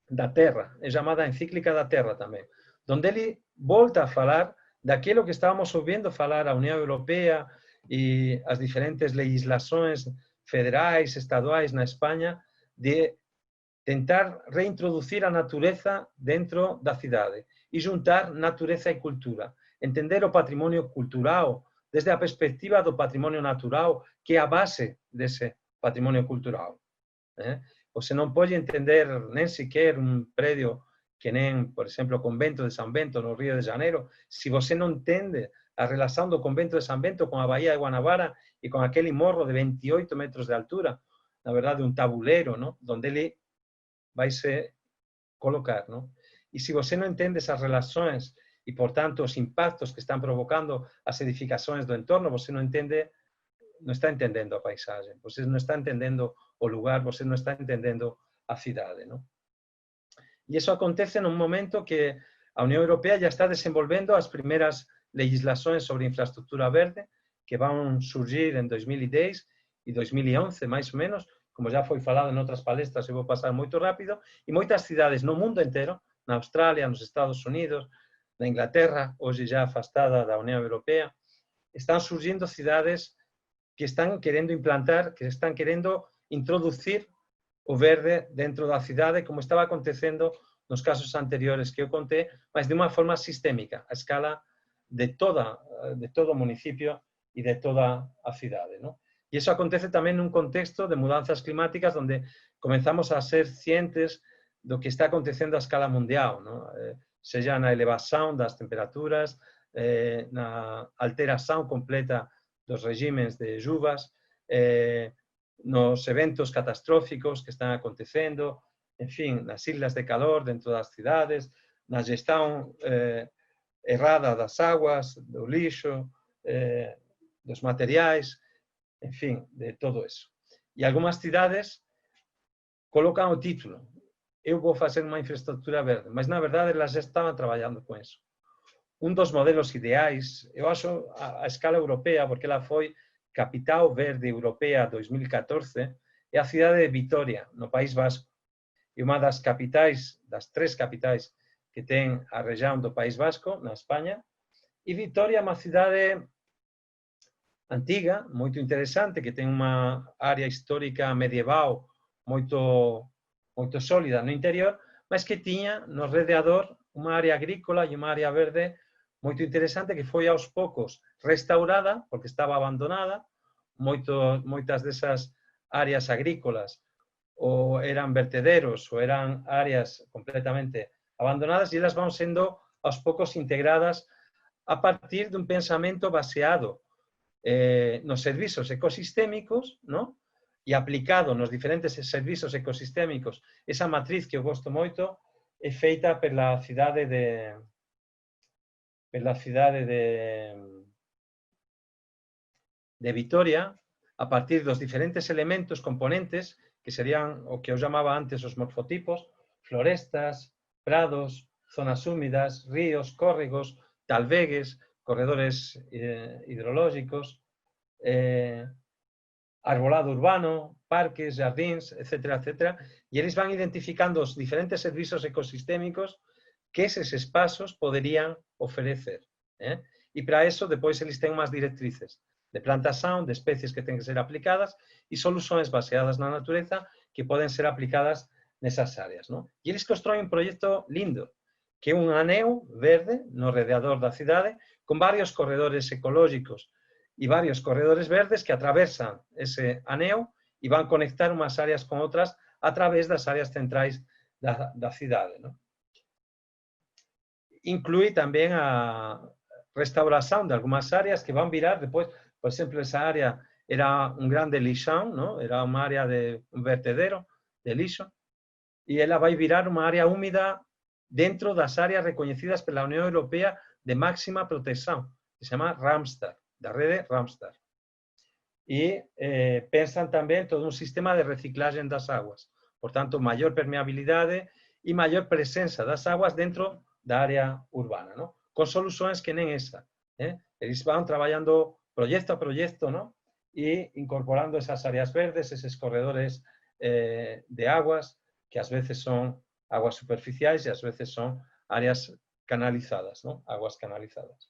da Terra, é chamada encíclica da Terra tamén, onde ele volta a falar daquilo que estábamos ouvindo falar a Unión Europea e as diferentes legislações federais, estaduais na España, de tentar reintroducir a natureza dentro da cidade e juntar natureza e cultura. Entender o patrimonio cultural desde a perspectiva do patrimonio natural, que é a base dese patrimonio cultural. Você non pode entender nem sequer un predio que nem, por exemplo, o convento de San Bento no Río de Janeiro, se você non entende a relación do convento de San Bento con a Bahía de Guanabara e con aquele morro de 28 metros de altura, na verdade un tabuleiro, ¿no? Donde ele vai se colocar, ¿no? E se você non entende esas relações e, por tanto, os impactos que están provocando as edificações do entorno, você non entende, non está entendendo a paisaxe, você non está entendendo o lugar, você non está entendendo a cidade, ¿no? E iso acontece nun momento que a Unión Europea já está desenvolvendo as primeiras legislações sobre infraestructura verde que van surgir en 2010 e 2011, máis ou menos, como já foi falado en outras palestras, eu vou pasar moito rápido, e moitas cidades no mundo inteiro, na Australia, nos Estados Unidos, na Inglaterra, hoxe já afastada da Unión Europea, están surgindo cidades que están querendo implantar, que están querendo introducir o verde dentro da cidade, como estaba acontecendo nos casos anteriores que eu contei, mas de unha forma sistémica, a escala de todo o municipio e de toda a cidade, ¿no? E iso acontece tamén nun contexto de mudanzas climáticas onde comenzamos a ser cientes do que está acontecendo a escala mundial, ¿no? Seja na elevación das temperaturas, na alteración completa dos regímenes de chuvas, nos eventos catastróficos que están acontecendo, en fin, nas islas de calor dentro das cidades, na gestión errada das aguas, do lixo, dos materiais, en fin, de todo eso. E algunhas cidades colocan o título, eu vou facer unha infraestructura verde, mas na verdade elas já estaban traballando con eso. Un dos modelos ideais, eu acho a escala europea, porque ela foi Capital Verde Europea 2014, é a cidade de Vitoria, no País Vasco. E unha das capitais, das 3 capitais que ten a región do País Vasco, na España, e Vitoria é unha cidade antiga, moito interesante, que ten unha área histórica medieval moito sólida no interior, mas que tiña no alrededor unha área agrícola e unha área verde moito interesante que foi aos poucos restaurada, porque estaba abandonada, moitas desas áreas agrícolas ou eran vertederos ou eran áreas completamente abandonadas e elas van sendo aos poucos integradas a partir dun pensamento baseado nos servizos ecosistémicos, ¿no? E aplicado nos diferentes servizos ecosistémicos. Esa matriz que eu gosto moito é feita pela cidade de Vitoria, a partir dos diferentes elementos, componentes, que serían o que eu chamaba antes os morfotipos, florestas, prados, zonas húmidas, ríos, córregos, talvegues, corredores hidrológicos, arbolado urbano, parques, jardins, etcétera, etcétera, e eles van identificando os diferentes servizos ecosistémicos que eses espazos poderían ofrecer. E para eso, depois, eles ten unhas directrices de plantación, de especies que ten que ser aplicadas e solucións baseadas na natureza que poden ser aplicadas nesas áreas, ¿no? E eles constroen un proxecto lindo, que é un aneo verde no alrededor da cidade, con varios corredores ecológicos e varios corredores verdes que atravesan ese aneo e van conectar unhas áreas con outras a través das áreas centrais da cidade, ¿no? Inclúe tamén a restauración de algunhas áreas que van virar depois. Por exemplo, esa área era un grande lixón, ¿no? Era unha área de un vertedero de lixo, e ela vai virar unha área húmida dentro das áreas recoñecidas pela Unión Europea de máxima protección, que se chama Ramsar, da rede Ramsar. E pensan tamén todo un sistema de reciclaje das aguas, por tanto, maior permeabilidade e maior presenza das aguas dentro da área urbana, ¿no? Con solucións que nen esa. Eles van traballando proyecto a proyecto, ¿no? Y incorporando esas áreas verdes, esos corredores de aguas, que a veces son aguas superficiales y a veces son áreas canalizadas, ¿no? Aguas canalizadas.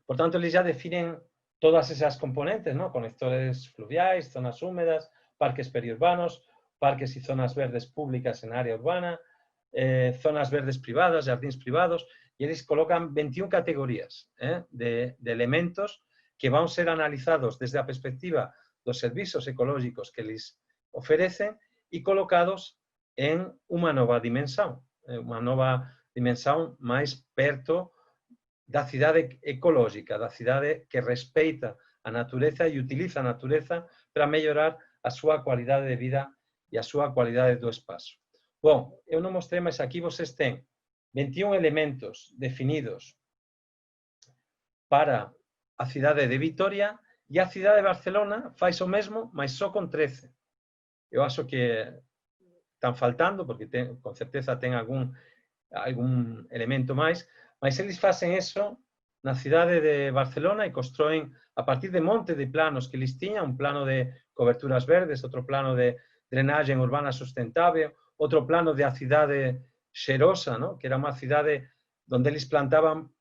Por tanto, ellos ya definen todas esas componentes, ¿no? Conectores fluviales, zonas húmedas, parques periurbanos, parques y zonas verdes públicas en área urbana, zonas verdes privadas, jardins privados, y ellos colocan 21 categorías de elementos que van a ser analizados desde la perspectiva de los servicios ecológicos que les ofrecen y colocados en una nueva dimensión más perto da cidade ecológica, da cidade que respeita a natureza e utiliza a natureza para mellorar a súa cualidade de vida e a súa cualidade do espaço. Bom, eu non mostrei, mas aquí vocês têm 21 elementos definidos para a cidade de Vitoria e a cidade de Barcelona faz o mesmo, mas só con 13. Eu acho que están faltando, porque con certeza ten algún elemento máis, mas eles facen eso na cidade de Barcelona e constroen a partir de monte de planos que eles tiñan, un plano de coberturas verdes, outro plano de drenaxe urbana sustentável, outro plano de a cidade xerosa, ¿no? Que era unha cidade onde eles plantaban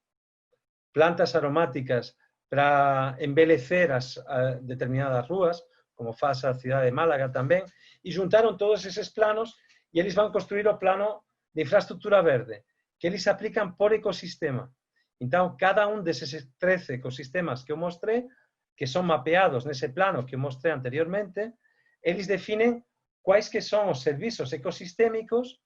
plantas aromáticas para embelecer as determinadas rúas, como faz a cidade de Málaga tamén, e juntaron todos eses planos e eles van construir o plano de infraestructura verde, que eles aplican por ecosistema. Entón, cada un deses 13 ecosistemas que eu mostrei, que son mapeados nese plano que eu mostrei anteriormente, eles definen quais que son os servizos ecosistémicos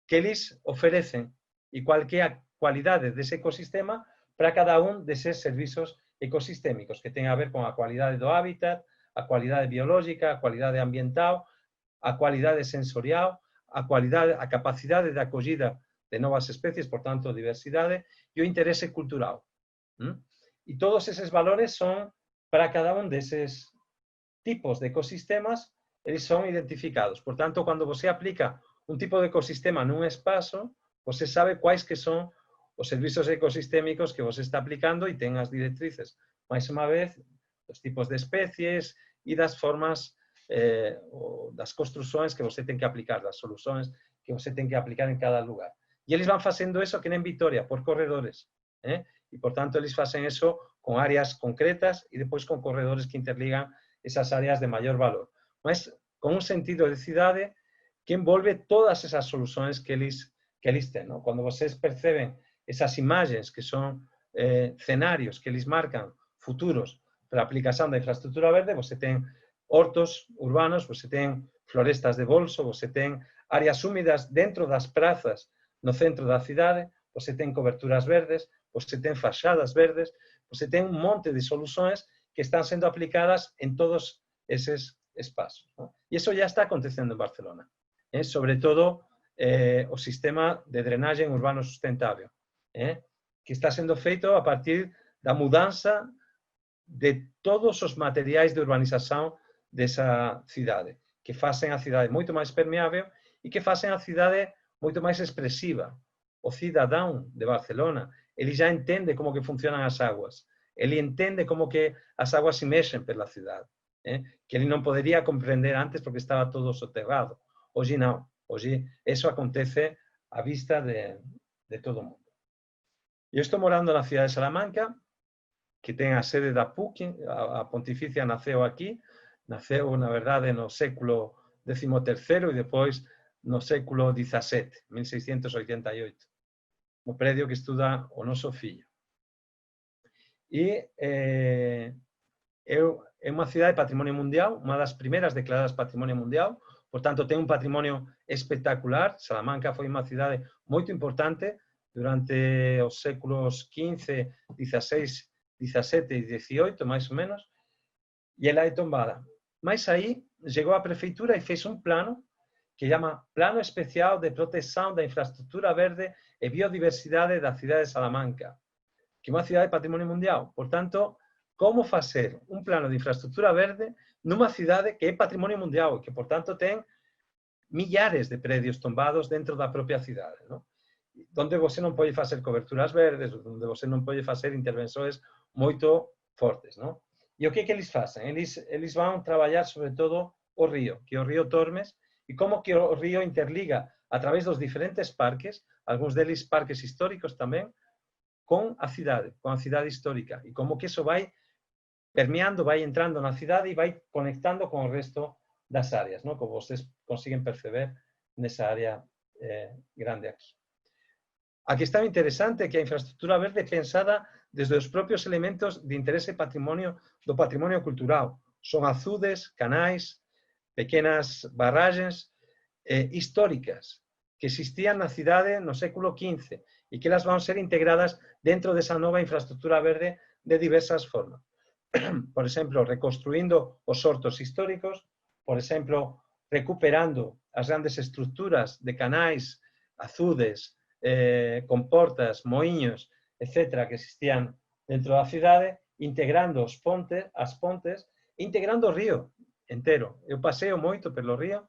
que eles oferecen e cual que é a cualidade dese ecosistema para cada un deses servizos ecosistémicos, que ten a ver con a cualidade do hábitat, a cualidade biológica, a cualidade ambiental, a cualidade sensorial, a capacidade de acollida de novas especies, por tanto, diversidade, e o interese cultural. E todos eses valores son, para cada un deses tipos de ecosistemas, eles son identificados. Por tanto, cando você aplica un tipo de ecosistema nun espazo, você sabe quais que son os servizos ecosistémicos que você está aplicando e ten as directrices, máis unha vez, dos tipos de especies e das formas, das construções que você ten que aplicar, das soluções que você ten que aplicar en cada lugar. E eles van facendo eso que en Vitoria, por corredores. E, por tanto, eles facen eso con áreas concretas e depois con corredores que interligan esas áreas de maior valor. Mas con un sentido de cidade que envolve todas esas soluções que eles ten. Cando vocês perceben esas imagens que son cenarios que eles marcan futuros para a aplicación da infraestructura verde, você ten hortos urbanos, você ten florestas de bolso, você ten áreas húmidas dentro das prazas no centro da cidade, você ten coberturas verdes, você ten fachadas verdes, você ten un monte de soluções que están sendo aplicadas en todos eses espazos. E iso já está acontecendo en Barcelona. Sobre todo o sistema de drenaxe urbano sustentável, que está sendo feito a partir da mudanza de todos os materiais de urbanización desa cidade, que facen a cidade moito máis permeável e que facen a cidade moito máis expresiva. O cidadán de Barcelona, ele já entende como que funcionan as aguas, ele entende como que as aguas se mexen pela cidade, que ele non podería comprender antes porque estaba todo soterrado. Hoxe non, hoxe eso acontece á vista de todo o mundo. Eu estou morando na cidade de Salamanca, que ten a sede da PUC, a Pontificia naceu aquí, naceu, na verdade, no século XIII e depois no século XVII, 1688, no predio que estuda o noso fillo. E é unha cidade de patrimonio mundial, unha das primeiras declaradas patrimonio mundial, por tanto, ten un patrimonio espectacular. Salamanca foi unha cidade moito importante durante os séculos XV, XVI, XVII e XVIII, máis ou menos, e ela é tombada. Mas aí, chegou a prefeitura e fez un plano que chama Plano Especial de Proteção da Infraestrutura Verde e Biodiversidade da cidade de Salamanca, que é unha cidade de patrimonio mundial. Por tanto, como facer un plano de infraestructura verde nunha cidade que é patrimonio mundial e que, por tanto, ten millares de predios tombados dentro da propia cidade, donde você non pode facer coberturas verdes, donde você non pode facer intervenções moito fortes. E o que eles facen? Eles van traballar sobre todo o río, que é o río Tormes, e como que o río interliga a través dos diferentes parques, algúns deles parques históricos tamén, con a cidade histórica, e como que eso vai permeando, vai entrando na cidade e vai conectando con o resto das áreas, como vocês consiguen perceber nesa área grande aquí. A que está interesante é que a infraestructura verde é pensada desde os propios elementos de interese do patrimonio cultural. Son azudes, canais, pequenas barragens históricas que existían na cidade no século XV e que elas van ser integradas dentro desa nova infraestructura verde de diversas formas. Por exemplo, reconstruindo os hortos históricos, por exemplo, recuperando as grandes estructuras de canais, azudes, comportas, moinhos, etc., que existían dentro da cidade, integrando as pontes, integrando o río entero. Eu paseo moito pelo río,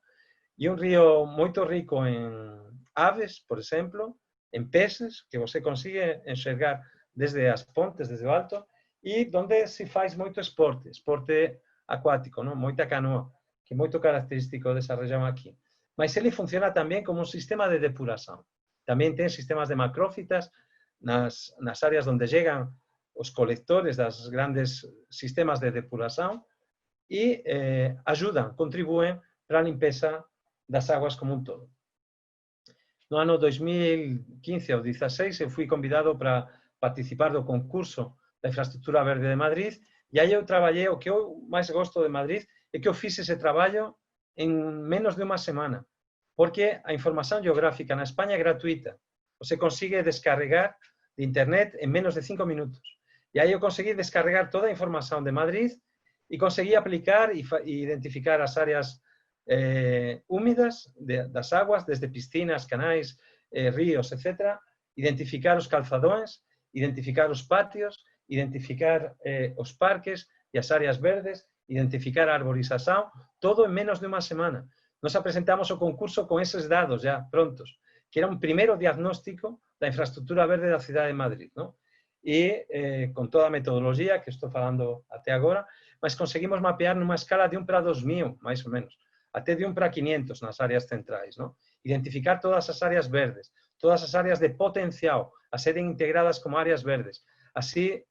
e un río moito rico en aves, por exemplo, en peces, que você consigue enxergar desde as pontes, desde o alto, e onde se faz muito esporte aquático, não? Muita canoa, que é muito característico dessa região aqui. Mas ele funciona também como um sistema de depuração. Também tem sistemas de macrófitas nas áreas onde chegam os coletores das grandes sistemas de depuração e ajudam, contribuem para a limpeza das águas como um todo. No ano 2015 ou 2016, eu fui convidado para participar do concurso da Infraestrutura Verde de Madrid, e aí eu trabalhei, o que eu mais gosto de Madrid é que eu fiz esse trabalho em menos de uma semana, porque a informação geográfica na Espanha é gratuita. Você consegue descarregar de internet em menos de 5 minutos. E aí eu consegui descarregar toda a informação de Madrid e consegui aplicar e identificar as áreas úmidas das águas, desde piscinas, canais, ríos, etc. Identificar os calçadões, identificar os pátios, identificar os parques e as áreas verdes, identificar a arborização, todo em menos de uma semana. Nós apresentamos o concurso com esses dados já prontos, que era um primeiro diagnóstico da infraestrutura verde da cidade de Madrid, não? E com toda a metodologia que estou falando até agora, mas conseguimos mapear numa escala de 1 para 2.000, mais ou menos, até de 1 para 500 nas áreas centrais, não? Identificar todas as áreas verdes, todas as áreas de potencial a serem integradas como áreas verdes. Assim,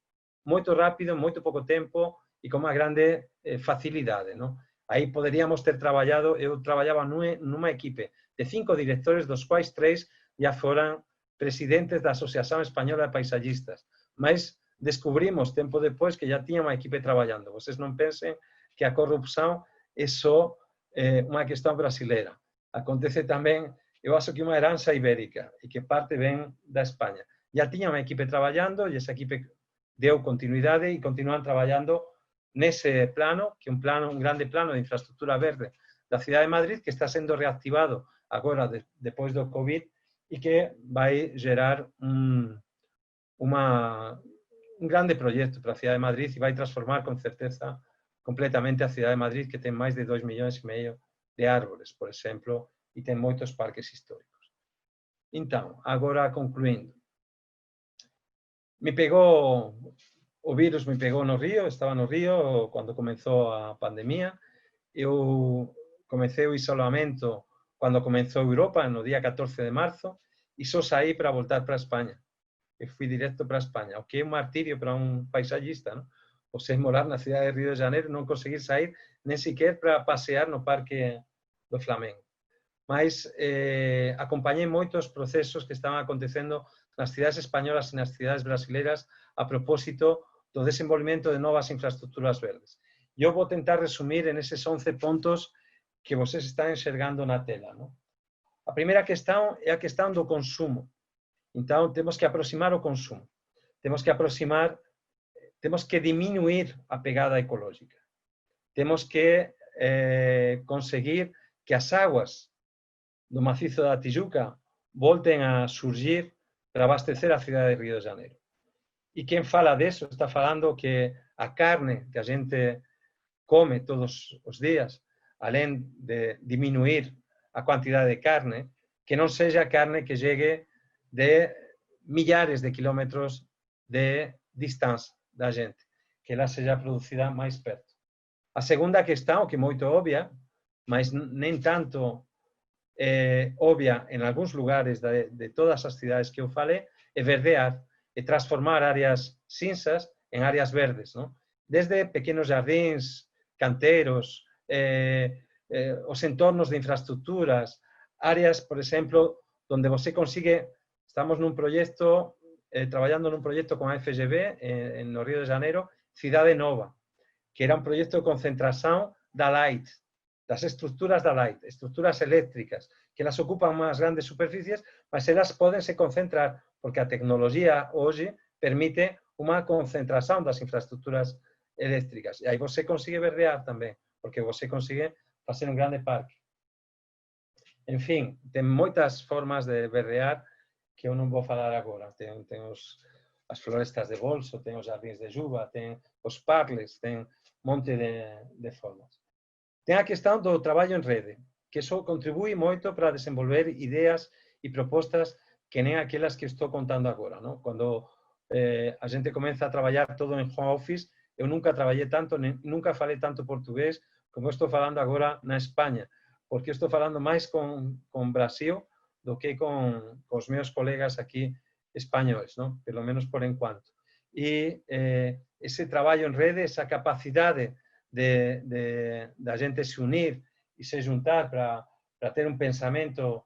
muito rápido, muito pouco tempo e com uma grande facilidade, não? Aí poderíamos ter trabalhado, eu trabalhava numa equipe de 5 diretores, dos quais 3 já foram presidentes da Associação Espanhola de Paisaggistas, mas descobrimos tempo depois que já tinha uma equipe trabalhando. Vocês não pensem que a corrupção é só uma questão brasileira. Acontece também, eu acho que uma herança ibérica, e que parte vem da Espanha. Já tinha uma equipe trabalhando e essa equipe deu continuidade e continuam trabalhando nesse plano, que é um grande plano de infraestrutura verde da cidade de Madrid, que está sendo reactivado agora, depois do Covid, e que vai gerar um grande projeto para a cidade de Madrid e vai transformar, com certeza, completamente a cidade de Madrid, que tem mais de 2,5 milhões de árvores, por exemplo, e tem muitos parques históricos. Então, agora concluindo. O vírus me pegou no Rio, estava no Rio quando começou a pandemia. Eu comecei o isolamento quando começou a Europa, no dia 14 de março, e só saí para voltar para a Espanha. Eu fui direto para a Espanha, o que é um martírio para um paisagista, não? Você morar na cidade de Rio de Janeiro e não conseguir sair nem sequer para passear no Parque do Flamengo. Mas acompanhei muitos processos que estavam acontecendo nas cidades espanholas e nas cidades brasileiras a propósito do desenvolvimento de novas infraestruturas verdes. Eu vou tentar resumir nesses 11 pontos que vocês estão enxergando na tela, não? A primeira questão é a questão do consumo. Então, temos que aproximar o consumo. Temos que diminuir a pegada ecológica. Temos que conseguir que as águas do maciço da Tijuca voltem a surgir para abastecer a cidade de Rio de Janeiro. E quem fala disso está falando que a carne que a gente come todos os dias, além de diminuir a quantidade de carne, que não seja carne que chegue de milhares de quilómetros de distância da gente, que ela seja produzida mais perto. A segunda questão, que é muito óbvia, mas nem tanto óbvia em alguns lugares de todas as cidades que eu falei, é verdear, é transformar áreas cinzas em áreas verdes, não? Desde pequenos jardins, canteiros, os entornos de infraestruturas, áreas, por exemplo, onde você consigue. Estamos num projeto, trabalhando num projeto com a FGV, no Rio de Janeiro, Cidade Nova, que era um projeto de concentração da Light, das estruturas da Light, estruturas elétricas, que elas ocupam umas grandes superfícies, mas elas podem se concentrar, porque a tecnologia hoje permite uma concentração das infraestruturas elétricas. E aí você consegue verdear também, porque você consegue fazer um grande parque. Enfim, tem muitas formas de verdear que eu não vou falar agora. Tem as florestas de bolso, tem os jardins de juba, tem os parques, tem um monte de formas. Tem a questão do trabalho em rede, que isso contribui muito para desenvolver ideias e propostas que nem aquelas que estou contando agora, não? Quando a gente começa a trabalhar todo em home office. Eu nunca trabalhei tanto, nunca falei tanto português como estou falando agora na Espanha, porque estou falando mais com Brasil do que com os meus colegas aqui espanhóis, não? Pelo menos por enquanto. E esse trabalho em rede, essa capacidade da gente se unir e se juntar para ter um pensamento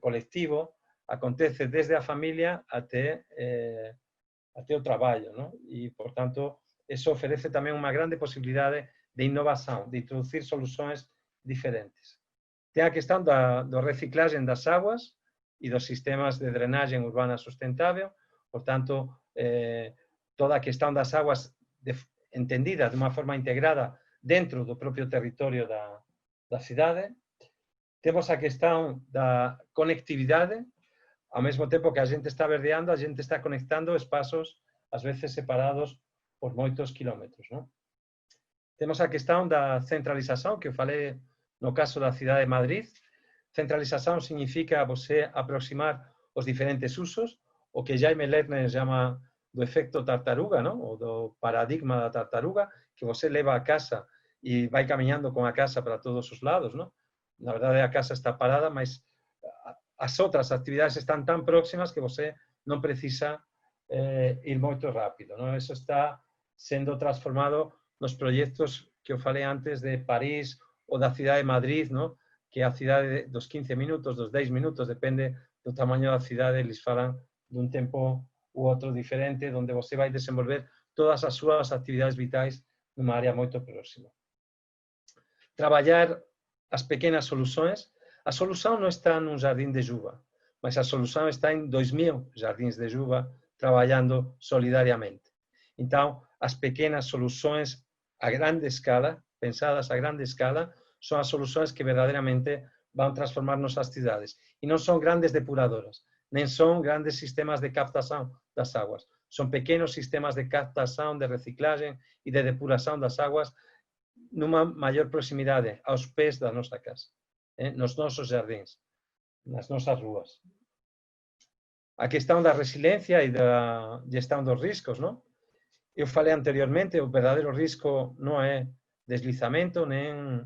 coletivo, acontece desde a família até o trabalho, não? E, portanto, isso oferece também uma grande possibilidade de inovação, de introduzir soluções diferentes. Tem a questão da reciclagem das águas e dos sistemas de drenagem urbana sustentável, portanto, toda a questão das águas entendida de uma forma integrada dentro do próprio território da cidade. Temos a questão da conectividade, ao mesmo tempo que a gente está verdeando, a gente está conectando espaços, às vezes separados por muitos quilómetros, não? Temos a questão da centralização, que eu falei no caso da cidade de Madrid. Centralização significa você aproximar os diferentes usos, o que Jaime Lerner chama do efecto tartaruga, não? Ou do paradigma da tartaruga, que você leva a casa e vai caminhando com a casa para todos os lados, não? Na verdade, a casa está parada, mas as outras atividades estão tão próximas que você não precisa ir muito rápido, não? Isso está sendo transformado nos proyectos que eu falei antes de París ou da cidade de Madrid, ¿no? Que a cidade dos 15 minutos, dos 10 minutos, depende do tamanho da cidade, eles falam de um tempo u outro diferente, onde você vai desenvolver todas as suas atividades vitais numa área muito próxima. Trabalhar as pequenas soluções. A solução não está num jardim de Juba, mas a solução está em 2000 jardins de Juba trabalhando solidariamente. Então, as pequenas soluções a grande escala, pensadas a grande escala, são as soluções que verdadeiramente vão transformar nossas cidades. E não são grandes depuradoras, nem são grandes sistemas de captação das águas. São pequenos sistemas de captação, de reciclagem e de depuração das águas numa maior proximidade aos pés da nossa casa, nos nossos jardins, nas nossas ruas. A questão da resiliência e da gestão dos riscos, não? Eu falei anteriormente, o verdadeiro risco não é deslizamento, nem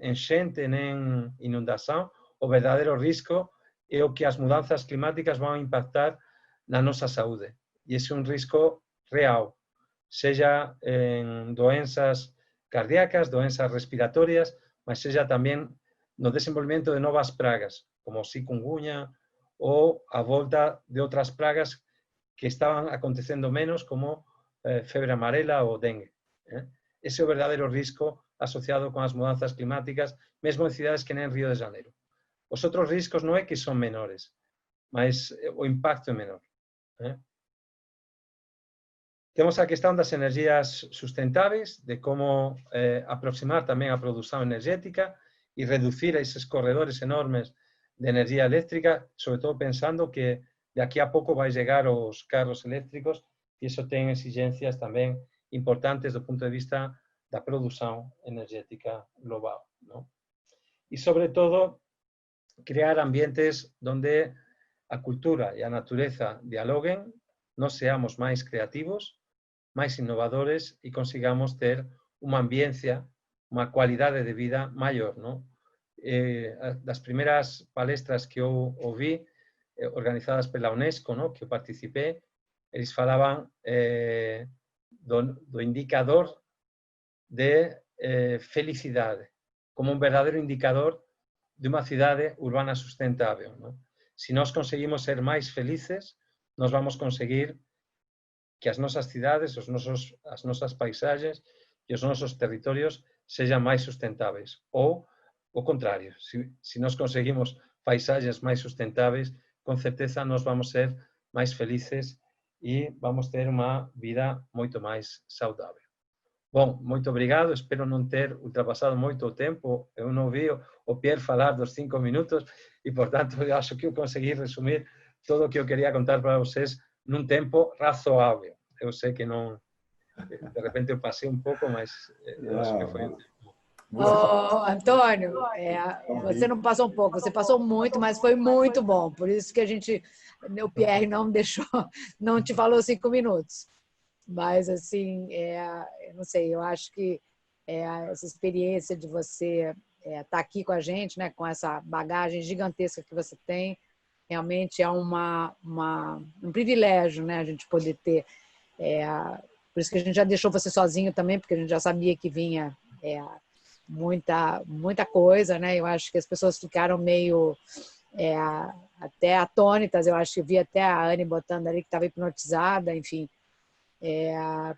enchente, nem inundação. O verdadeiro risco é o que as mudanças climáticas vão impactar na nossa saúde. E esse é um risco real, seja em doenças cardíacas, doenças respiratórias, mas seja também no desenvolvimento de novas pragas, como chikungunya, ou a volta de outras pragas que estaban acontecendo menos, como febre amarela ou dengue. Ese é o verdadeiro risco asociado con as mudanzas climáticas, mesmo en cidades que nem Río de Janeiro. Os outros riscos non é que son menores, mas o impacto é menor. Temos a questão das energías sustentáveis, de como aproximar tamén a produción energética e reducir esos corredores enormes de energía eléctrica, sobre todo pensando que de aquí a pouco vai chegar os carros eléctricos e iso ten exigencias tamén importantes do punto de vista da produción energética global, ¿no? E, sobre todo, crear ambientes onde a cultura e a natureza dialoguen, nos seamos máis creativos, máis innovadores e consigamos ter unha ambiencia, unha cualidade de vida maior, ¿no? Das primeiras palestras que eu ouvi, organizadas pela UNESCO, ¿no? Que eu participei, eles falaban do indicador de felicidade, como un verdadeiro indicador de unha cidade urbana sustentável, ¿no? Se nós conseguimos ser máis felices, nós vamos conseguir que as nosas cidades, as nosas paisaxes e os nosos territorios sexan máis sustentáveis. Ou, o contrario, se nós conseguimos paisaxes máis sustentáveis, con certeza nós vamos ser máis felices e vamos ter unha vida moito máis saudável. Bom, muito obrigado, espero não ter ultrapassado muito o tempo. Eu não vi o Pierre falar dos 5 minutos e, portanto, eu acho que eu consegui resumir tudo o que eu queria contar para vocês num tempo razoável. Eu sei que não, de repente eu passei um pouco, mas eu acho que foi um tempo Ô, Antônio, você não passou um pouco, você passou muito, mas foi muito bom. Por isso que o Pierre não deixou, não te falou 5 minutos. Mas, assim, eu não sei, eu acho que essa experiência de você estar aqui com a gente, né, com essa bagagem gigantesca que você tem, realmente é um privilégio, né, a gente poder ter. Por isso que a gente já deixou você sozinho também, porque a gente já sabia que vinha muita coisa, né? Eu acho que as pessoas ficaram meio até atônitas. Eu acho que vi até a Anne botando ali que estava hipnotizada, enfim.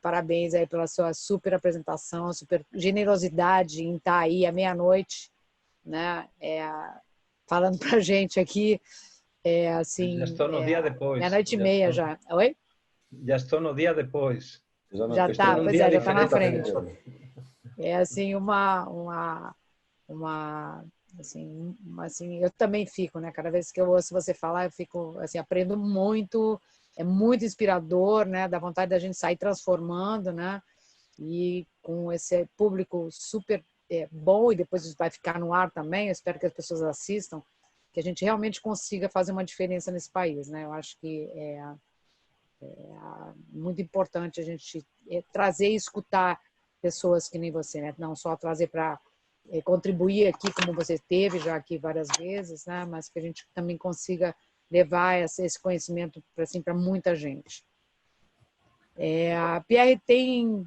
Parabéns aí pela sua super apresentação, super generosidade em estar aí à meia-noite, né? Falando para a gente aqui, assim, Já estou no dia depois. meia-noite e meia já. Oi? Já estou no dia depois. Já está, um pois dia já está na diferente. frente. É assim assim, eu também fico, né? Cada vez que eu ouço você falar, eu fico assim, aprendo muito, é muito inspirador, né? Dá vontade da gente sair transformando, né? E com esse público super bom, e depois isso vai ficar no ar também, eu espero que as pessoas assistam, que a gente realmente consiga fazer uma diferença nesse país, né? Eu acho que é muito importante a gente trazer e escutar pessoas que nem você, né? Não só trazer para contribuir aqui, como você teve já aqui várias vezes, né? Mas que a gente também consiga levar esse conhecimento para muita gente. A Pierre tem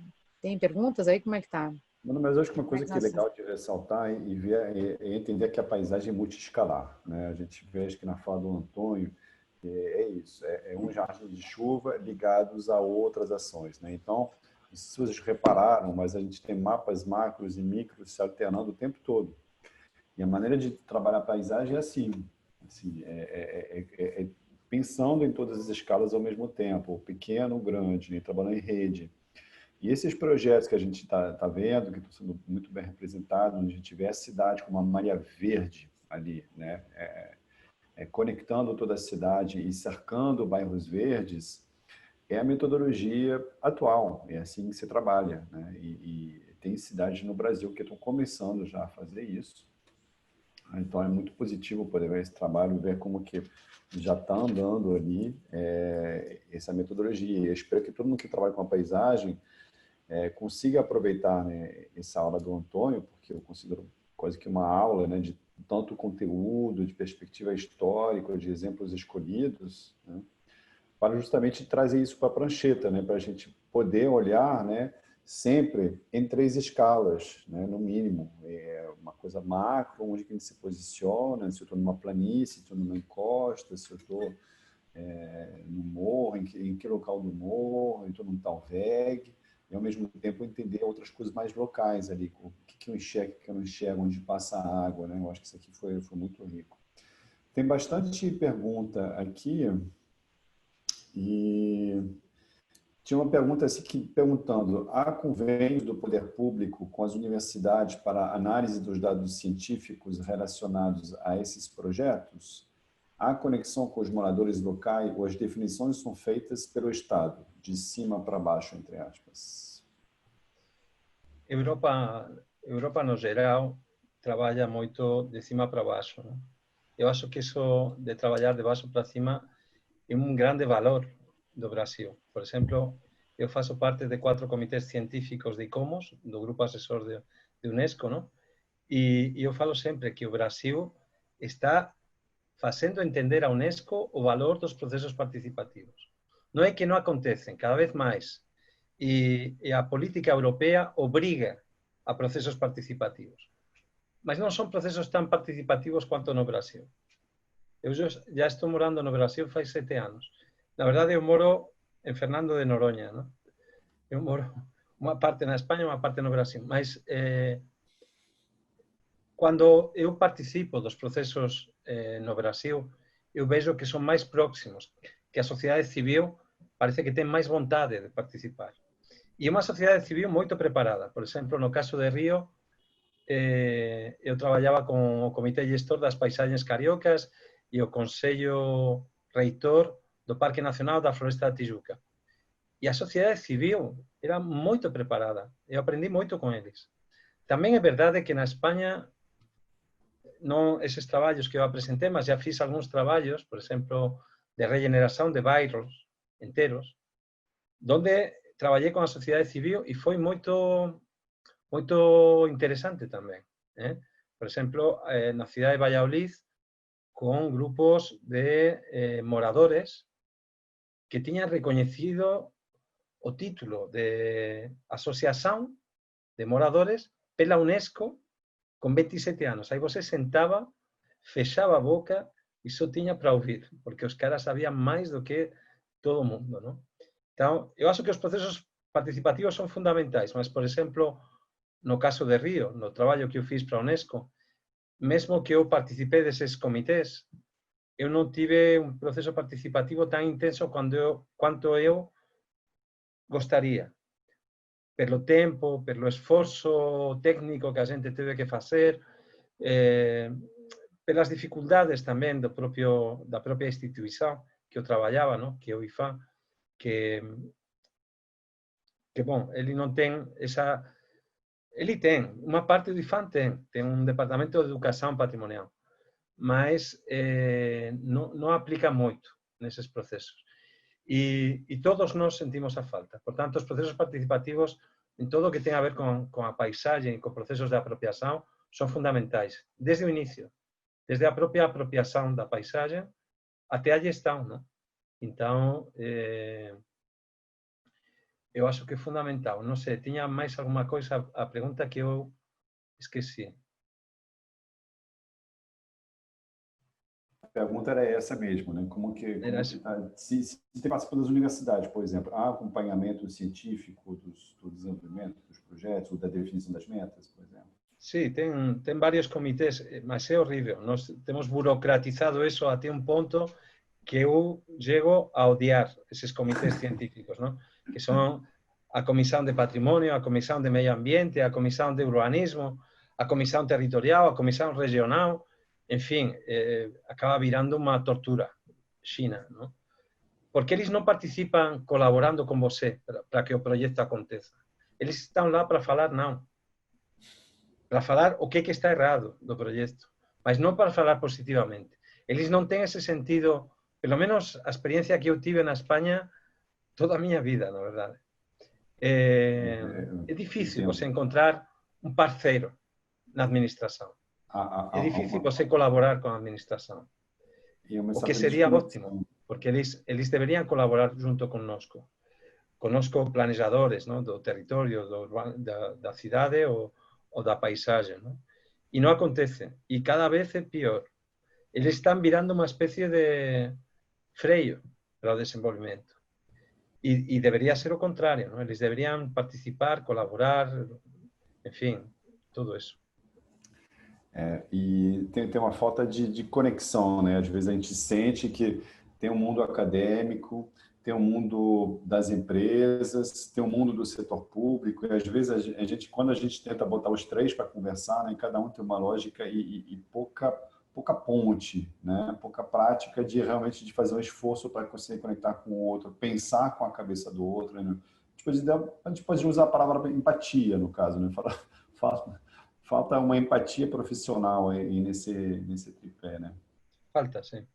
perguntas aí? Como é que tá? Não, mas eu acho que uma coisa que é legal de ressaltar e ver é entender que a paisagem é multiescalar, né? A gente vê, acho que na fala do Antônio, isso, um jardim de chuva ligados a outras ações, né? Então, não sei se vocês repararam, mas a gente tem mapas macros e micros se alternando o tempo todo. E a maneira de trabalhar a paisagem é assim pensando em todas as escalas ao mesmo tempo, o pequeno, o grande, né? Trabalhando em rede. E esses projetos que a gente está vendo, que estão sendo muito bem representados, onde a gente vê a cidade como uma Maria Verde ali, né? Conectando toda a cidade e cercando bairros verdes, é a metodologia atual, é assim que se trabalha, né? E tem cidades no Brasil que estão começando já a fazer isso. Então é muito positivo poder ver esse trabalho, ver como que já está andando ali essa metodologia. Eu espero que todo mundo que trabalha com a paisagem consiga aproveitar, né, essa aula do Antônio, porque eu considero quase que uma aula, né, de tanto conteúdo, de perspectiva histórica, de exemplos escolhidos, né, para justamente trazer isso para a prancheta, né, para a gente poder olhar, né, sempre em 3 escalas, né, no mínimo. Uma coisa macro, onde que a gente se posiciona, se eu estou numa planície, se eu estou numa encosta, se eu estou no morro, em que local do morro, eu estou num tal VEG, e ao mesmo tempo entender outras coisas mais locais ali, o que eu enxergo, o que eu não enxergo, onde passa a água, né? Eu acho que isso aqui foi muito rico. Tem bastante pergunta aqui, e tinha uma pergunta assim, perguntando: há convênios do poder público com as universidades para análise dos dados científicos relacionados a esses projetos? Há conexão com os moradores locais ou as definições são feitas pelo Estado, de cima para baixo, entre aspas? Europa no geral, trabalha muito de cima para baixo, né? Eu acho que isso de trabalhar de baixo para cima é um grande valor do Brasil. Por exemplo, eu faço parte de 4 comitês científicos de ICOMOS, do Grupo Assessor de Unesco, não? E eu falo sempre que o Brasil está fazendo entender a Unesco o valor dos processos participativos. Não é que não acontecem, cada vez mais. E a política europea obriga a processos participativos. Mas não são processos tão participativos quanto no Brasil. Eu já estou morando no Brasil faz 7 anos. Na verdade, eu moro em Fernando de Noronha, não? Eu moro uma parte na Espanha, uma parte no Brasil. Mas quando eu participo dos processos no Brasil, eu vejo que são mais próximos, que a sociedade civil parece que tem mais vontade de participar. E uma sociedade civil muito preparada. Por exemplo, no caso de Río, eu trabalhava com o Comitê Gestor das Paisagens Cariocas e o Conselho Reitor do Parque Nacional da Floresta da Tijuca. E a sociedade civil era muito preparada. Eu aprendi muito com eles. Tamén é verdade que na España non eses traballos que eu apresentei, mas já fiz algúns traballos, por exemplo, de regeneración de bairros enteros, donde traballei con a sociedade civil e foi moito interesante tamén. Por exemplo, na cidade de Valladolid, con grupos de moradores que tiñan recoñecido o título de Asociación de Moradores pela UNESCO con 27 anos. Aí você sentaba, fechaba a boca e só tiña para ouvir, porque os caras sabían máis do que todo o mundo, non? Então, eu acho que os procesos participativos son fundamentais, mas, por exemplo, no caso de Río, no traballo que eu fiz para a UNESCO, mesmo que eu participei deses comités, eu non tive un proceso participativo tan intenso quanto eu gostaría. Pelo tempo, pelo esforzo técnico que a xente teve que facer, pelas dificultades tamén da propia institución que eu traballaba, no? Que é o IFA, que bon, ele non ten esa... Ele ten, unha parte do IFAM ten un departamento de educación patrimonial, mas non aplica moito neses procesos. E todos nós sentimos a falta. Por tanto, os procesos participativos, en todo o que ten a ver con a paisaxe e con procesos de apropiación, son fundamentais. Desde o inicio, desde a propia apropiación da paisaxe, até a gestão, non? Então, eu acho que é fundamental. Non sei, tiña máis alguma coisa a pregunta que eu esqueci. A pergunta era essa mesmo, né? Se tem participação das universidades, por exemplo, há acompanhamento científico do desenvolvimento dos projetos ou da definição das metas, por exemplo? Sí, ten varios comités, mas é horrível. Nós temos burocratizado eso até un ponto que eu llego a odiar eses comités científicos, ¿no? Que son a Comisión de Patrimonio, a Comisión de Medio Ambiente, a Comisión de Urbanismo, a Comisión Territorial, a Comisión Regional, en fin, acaba virando unha tortura xina, ¿no? Porque eles non participan colaborando con você para que o proxecto aconteza. Eles están lá para falar, non. Para falar o que está errado do proxecto, mas non para falar positivamente. Eles non ten ese sentido, pelo menos a experiencia que eu tive na España toda a miña vida, na verdade. É difícil você encontrar un parceiro na administración. É difícil você colaborar con a administración. O que sería ótimo, porque eles deberían colaborar junto connosco planejadores, ¿no? Do territorio, da cidade ou da paisaxe, ¿no? E non acontece. E cada vez é pior. Eles están virando unha especie de freio para o desenvolvimento. E debería ser o contrario, ¿no? Eles deberían participar, colaborar, en fin, todo eso. E tem uma falta de conexão, né? Às vezes a gente sente que tem um mundo acadêmico, tem um mundo das empresas, tem um mundo do setor público, e às vezes quando a gente tenta botar os três para conversar, né, cada um tem uma lógica e pouca ponte, né? Pouca prática de realmente de fazer um esforço para conseguir conectar com o outro, pensar com a cabeça do outro, né? A gente pode usar a palavra empatia, no caso, né? Falta uma empatia profissional aí nesse tripé, né? Falta, sim.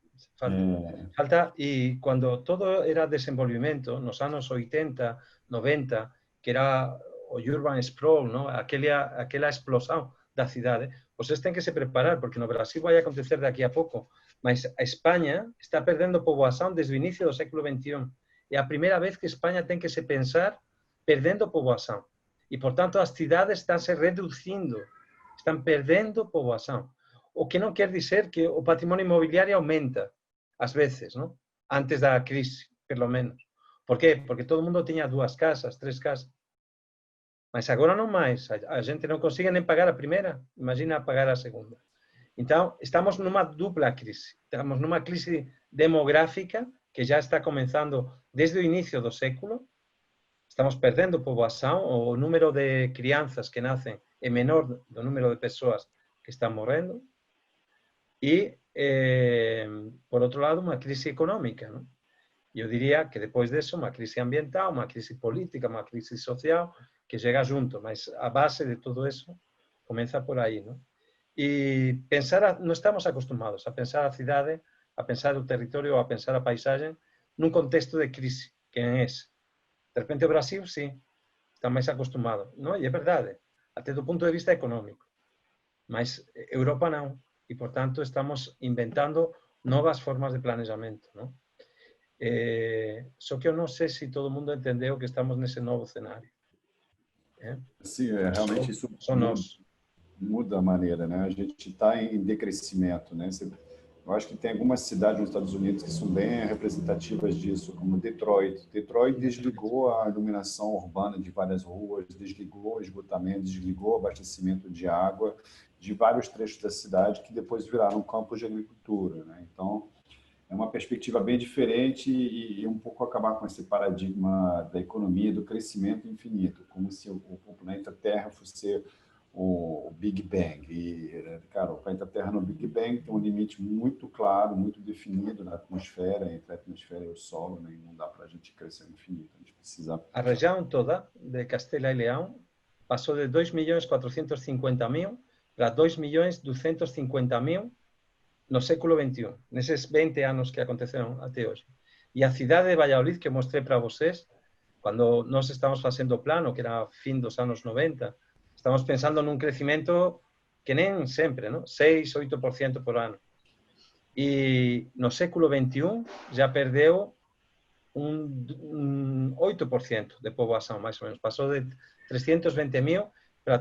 Falta, e quando todo era desenvolvimento, nos anos 80, 90, que era o urban sprawl, ¿no? Aquela explosão da cidade, vocês têm que se preparar, porque no Brasil vai acontecer daqui a pouco, mas a Espanha está perdendo poboação desde o início do século XXI. É a primeira vez que Espanha tem que se pensar perdendo poboação. E, portanto, as cidades estão se reduzindo, estão perdendo poboação. O que non quer dizer que o patrimonio inmobiliario aumenta, ás veces, ¿no? Antes da crise, pelo menos. Por qué? Porque todo o mundo tiña 2 casas, 3 casas. Mas agora non máis. A gente non consigue nem pagar a primeira. Imagina pagar a segunda. Então, estamos numa dupla crise. Estamos numa crise demográfica que já está comenzando desde o inicio do século. Estamos perdendo poboação. O número de crianzas que nacen é menor do número de persoas que están morrendo. E, por outro lado, unha crise económica, ¿no? Eu diría que depois deso, unha crise ambiental, unha crise política, unha crise social, que chega junto, mas a base de todo eso Começa por aí, não? E pensar, não estamos acostumados a pensar a cidade, a pensar o território, a pensar a paisagem num contexto de crise, que é esse. De repente o Brasil, sim, está mais acostumado. Não, e é verdade, até do ponto de vista econômico. Mas Europa não. E, portanto, estamos inventando novas formas de planejamento, não? Só que eu não sei se todo mundo entendeu que estamos nesse novo cenário. Sim, realmente isso Só nós. muda a maneira, né? A gente está em decrescimento, né? Eu acho que tem algumas cidades nos Estados Unidos que são bem representativas disso, como Detroit. Detroit desligou a iluminação urbana de várias ruas, desligou o esgotamento, desligou o abastecimento de água de vários trechos da cidade que depois viraram campos de agricultura, né? Então, é uma perspectiva bem diferente e um pouco acabar com esse paradigma da economia, do crescimento infinito, como se o planeta Terra fosse o Big Bang. E, cara, o planeta Terra no Big Bang tem um limite muito claro, muito definido na atmosfera, entre a atmosfera e o solo, né? E não dá para a gente crescer ao infinito. A gente precisa... A região toda de Castela e Leão passou de 2.450.000 para 2.250.000 no século XXI, nesses 20 anos que aconteceram até hoje. E a cidade de Valladolid, que eu mostrei para vocês, quando nós estamos fazendo o plano, que era fim dos anos 90, estamos pensando num crescimento que nem sempre, não? 6, 8% por ano. E no século XXI já perdeu un 8% de poboação, mais ou menos. Passou de 320.000 para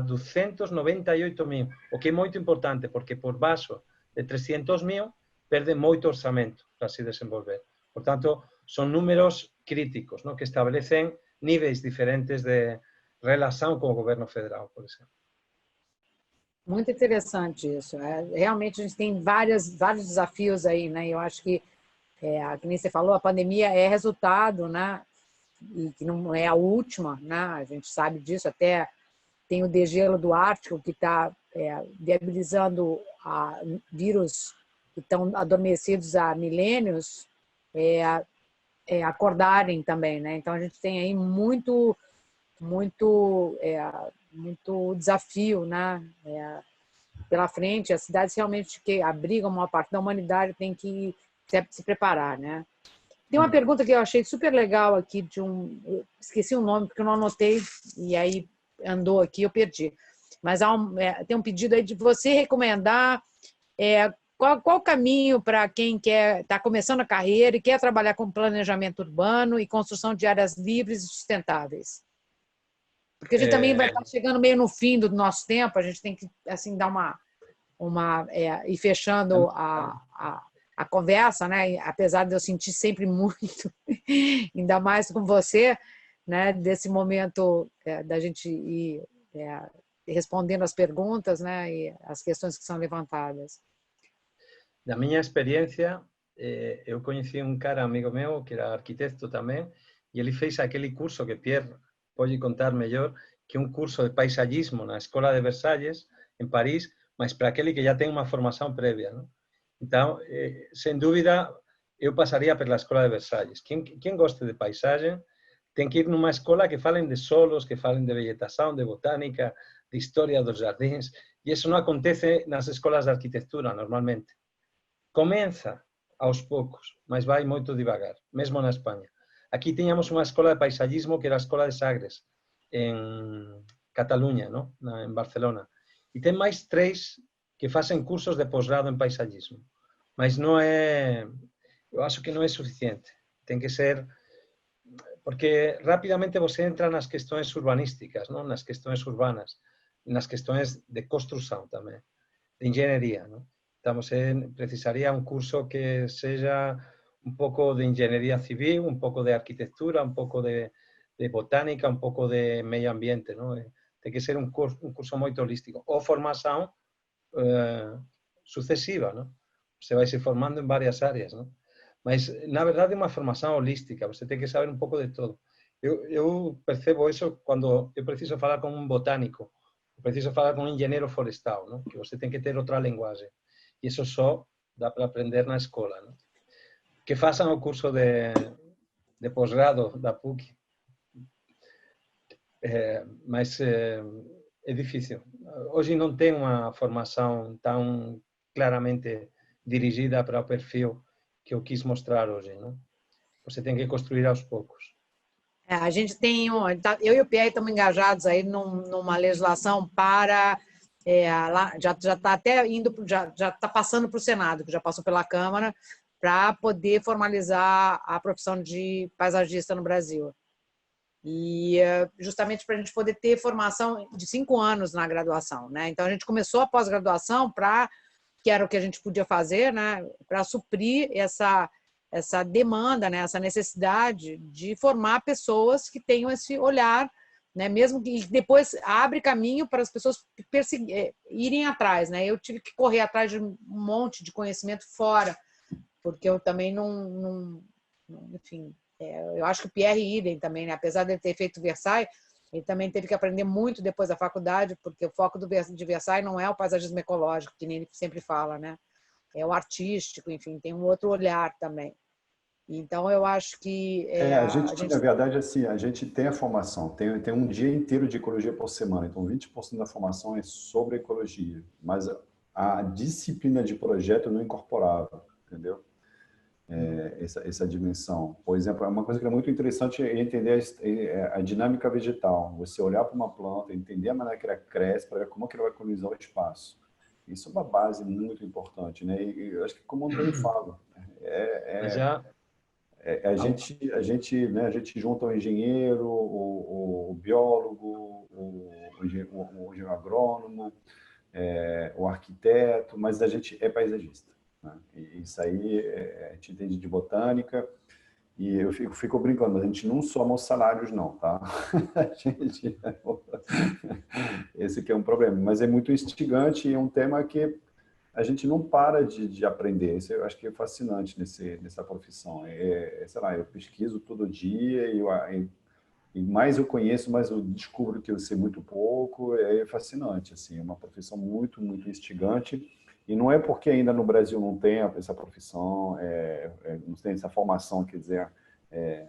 298.000, o que é muito importante, porque por baixo de 300.000 perde moito orçamento para se desenvolver. Portanto, são números críticos, não? Que estabelecem níveis diferentes de relação com o governo federal, por exemplo. Muito interessante isso. Realmente a gente tem vários desafios aí, né? Eu acho que, que nem você falou, a pandemia é resultado, né? E que não é a última, né? A gente sabe disso, até tem o degelo do Ártico que está viabilizando vírus que estão adormecidos há milênios acordarem também, né? Então a gente tem aí muito desafio, né? Pela frente. As cidades realmente que abrigam uma parte da humanidade têm que se preparar, né? Tem uma pergunta que eu achei super legal aqui eu esqueci o nome porque eu não anotei e aí andou aqui, eu perdi. Mas tem um pedido aí de você recomendar qual o caminho para quem está começando a carreira e quer trabalhar com planejamento urbano e construção de áreas livres e sustentáveis. Porque a gente também vai estar chegando meio no fim do nosso tempo, a gente tem que assim dar ir fechando a conversa, né? Apesar de eu sentir sempre muito, ainda mais com você, né? Desse momento da gente ir respondendo as perguntas, né? E as questões que são levantadas. Da minha experiência, eu conheci um cara, amigo meu, que era arquiteto também, e ele fez aquele curso que Pierre pode contar melhor, que é um curso de paisagismo na Escola de Versalhes, em Paris, mas para aquele que já tem uma formação prévia, não? Então, sem dúvida, eu passaria pela Escola de Versalhes. Quem gosta de paisagem tem que ir numa escola que falem de solos, que falem de vegetação, de botânica, de história dos jardins, e isso não acontece nas escolas de arquitetura, normalmente. Começa aos poucos, mas vai muito devagar, mesmo na Espanha. Aqui tínhamos uma escola de paisagismo que era a Escola de Sagres, em Catalunha, não? Em Barcelona. E tem mais 3 que fazem cursos de posgrado em paisagismo. Mas não é... Eu acho que não é suficiente. Tem que ser... Porque rapidamente você entra nas questões urbanísticas, não? Nas questões urbanas, nas questões de construção também, de engenharia, não? Então, você precisaria um curso que seja um pouco de engenharia civil, um pouco de arquitetura, um pouco de botânica, um pouco de meio ambiente, não? Tem que ser um curso muito holístico. Ou formação sucessiva, não? Você vai se formando em várias áreas, não? Mas, na verdade, é uma formação holística. Você tem que saber um pouco de tudo. Eu percebo isso quando eu preciso falar com um botânico, eu preciso falar com um engenheiro florestal, não? Que você tem que ter outra linguagem. E isso só dá para aprender na escola, não? Que façam o curso de posgrado da PUC. Mas é difícil. Hoje não tem uma formação tão claramente dirigida para o perfil que eu quis mostrar hoje, não? Você tem que construir aos poucos. A gente tem eu e o Pierre estamos engajados aí numa legislação para já está até indo, já está passando para o Senado, que já passou pela Câmara, para poder formalizar a profissão de paisagista no Brasil. E justamente para a gente poder ter formação de 5 anos na graduação, né? Então a gente começou a pós-graduação que era o que a gente podia fazer, né? Para suprir essa demanda, né? Essa necessidade de formar pessoas que tenham esse olhar, né? Mesmo que depois abre caminho para as pessoas irem atrás, né? Eu tive que correr atrás de um monte de conhecimento fora, porque eu também enfim, eu acho que o Pierre idem também, né? Apesar de ele ter feito Versailles, ele também teve que aprender muito depois da faculdade, porque o foco de Versailles não é o paisagismo ecológico, que nem ele sempre fala, né? É o artístico, enfim, tem um outro olhar também. Então, eu acho que a gente, na verdade, assim, a gente tem a formação, tem um dia inteiro de ecologia por semana, então 20% da formação é sobre ecologia, mas a disciplina de projeto não incorporava, entendeu? Essa dimensão. Por exemplo, uma coisa que é muito interessante é entender a dinâmica vegetal. Você olhar para uma planta, entender a maneira que ela cresce, para ver como que ela vai colonizar o espaço. Isso é uma base muito importante, né? E eu acho que, como o Antônio fala, a gente junta o engenheiro, o biólogo, o engenheiro agrônomo, o arquiteto, mas a gente é paisagista. Né? E isso aí a gente entende de botânica e eu fico brincando, mas a gente não soma os salários não, tá? Esse que é um problema, mas é muito instigante e é um tema que a gente não para de aprender. Isso eu acho que é fascinante nessa profissão. Sei lá, eu pesquiso todo dia e mais eu conheço, mais eu descubro que eu sei muito pouco. É fascinante, assim, é uma profissão muito, muito instigante. E não é porque ainda no Brasil não tem essa profissão, não tem essa formação, quer dizer,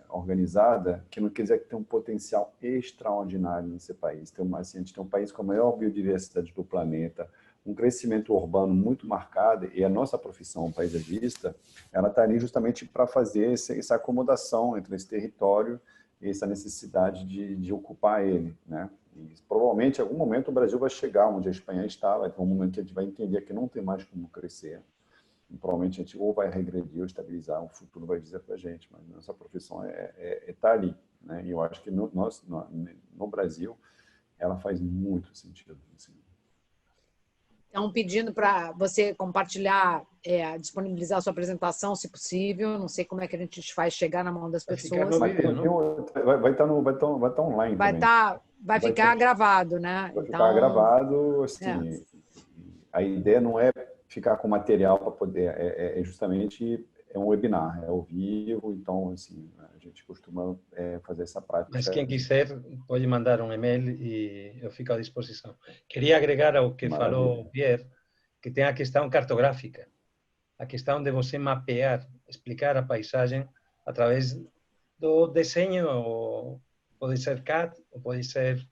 organizada, que não quer dizer que tem um potencial extraordinário nesse país. A gente tem um país com a maior biodiversidade do planeta, um crescimento urbano muito marcado, e a nossa profissão paisagista, ela está ali justamente para fazer essa acomodação entre esse território e essa necessidade de ocupar ele, né? E provavelmente, em algum momento, o Brasil vai chegar onde a Espanha está, vai ter um momento que a gente vai entender que não tem mais como crescer. E provavelmente a gente ou vai regredir ou estabilizar, o futuro vai dizer para a gente, mas nossa profissão está ali, né? E eu acho que no Brasil ela faz muito sentido. Assim. Estão pedindo para você compartilhar, disponibilizar a sua apresentação, se possível. Não sei como é que a gente faz chegar na mão das pessoas. Vai estar online também. Vai ficar gravado, né? Vai ficar gravado, assim. A ideia não é ficar com material para poder, justamente um webinar, é ao vivo, então, assim, a gente costuma fazer essa prática. Mas quem quiser pode mandar um e-mail e eu fico à disposição. Queria agregar ao que falou o Pierre, que tem a questão cartográfica, a questão de você mapear, explicar a paisagem através do desenho, pode ser CAD, ou pode ser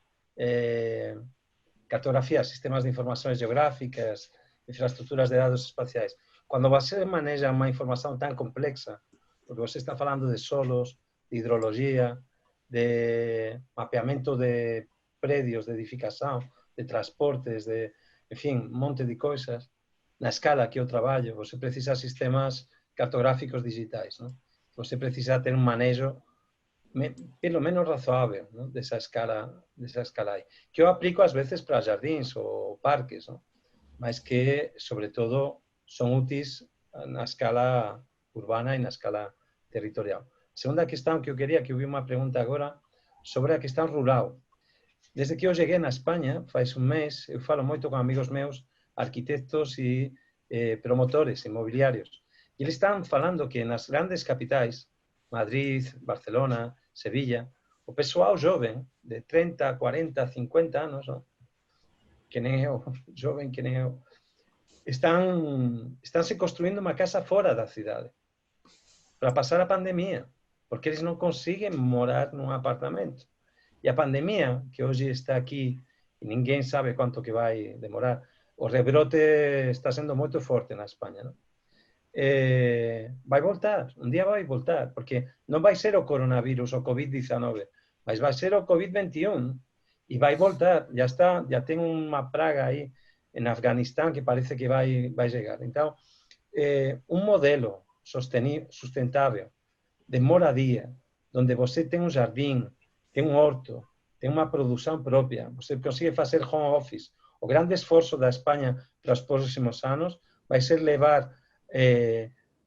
cartografia, sistemas de informações geográficas, infraestruturas de dados espaciais. Quando você maneja uma informação tão complexa, porque você está falando de solos, de hidrologia, de mapeamento de prédios, de edificação, de transportes, enfim, um monte de coisas, na escala que eu trabalho, você precisa de sistemas cartográficos digitais, não? Você precisa ter um manejo pelo menos razoável, não? dessa escala aí, que eu aplico às vezes para jardins ou parques, não? Mas que, sobretudo, são úteis na escala urbana e na escala territorial. Segunda questão que eu queria, que eu vi uma pergunta agora, sobre a questão rural. Desde que eu cheguei na Espanha, faz um mês, eu falo muito com amigos meus, arquitetos e promotores imobiliários. E eles estão falando que nas grandes capitais, Madrid, Barcelona, Sevilla, o pessoal jovem, de 30, 40, 50 anos, não? Que nem eu, jovem que nem eu, estão se construindo uma casa fora da cidade para passar a pandemia, porque eles não conseguem morar num apartamento. E a pandemia, que hoje está aqui e ninguém sabe quanto que vai demorar. O rebrote está sendo muito forte na Espanha, não? Vai voltar, um dia vai voltar, porque não vai ser o coronavírus, o Covid-19, mas vai ser o Covid-21 e vai voltar. Já está, já tem uma praga aí em Afeganistão que parece que vai chegar. Então, um modelo sustentável de moradia, onde você tem um jardim, tem um horto, tem uma produção própria, você consegue fazer home office. O grande esforço da Espanha para os próximos anos vai ser levar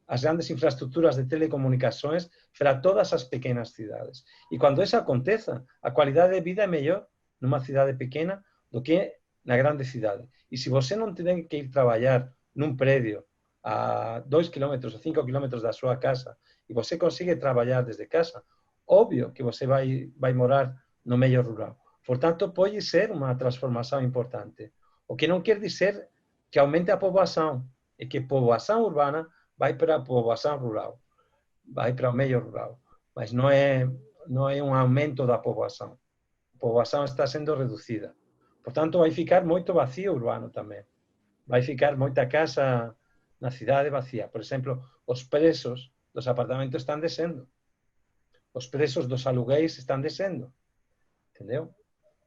as grandes infraestruturas de telecomunicações para todas as pequenas cidades. E quando isso aconteça, a qualidade de vida é melhor numa cidade pequena do que na grande cidade. E se você não tem que ir trabalhar num prédio a 2 km ou 5 km da sua casa e você consegue trabalhar desde casa, óbvio que você vai morar no meio rural. Portanto, pode ser uma transformação importante. O que não quer dizer que aumente a povoação, é que a povoação urbana vai para a povoação rural, vai para o meio rural, mas não é um aumento da povoação. A povoação está sendo reduzida. Portanto, vai ficar muito vazio urbano também. Vai ficar muita casa na cidade vazia. Por exemplo, os preços dos apartamentos estão descendo. Os preços dos aluguéis estão descendo. Entendeu?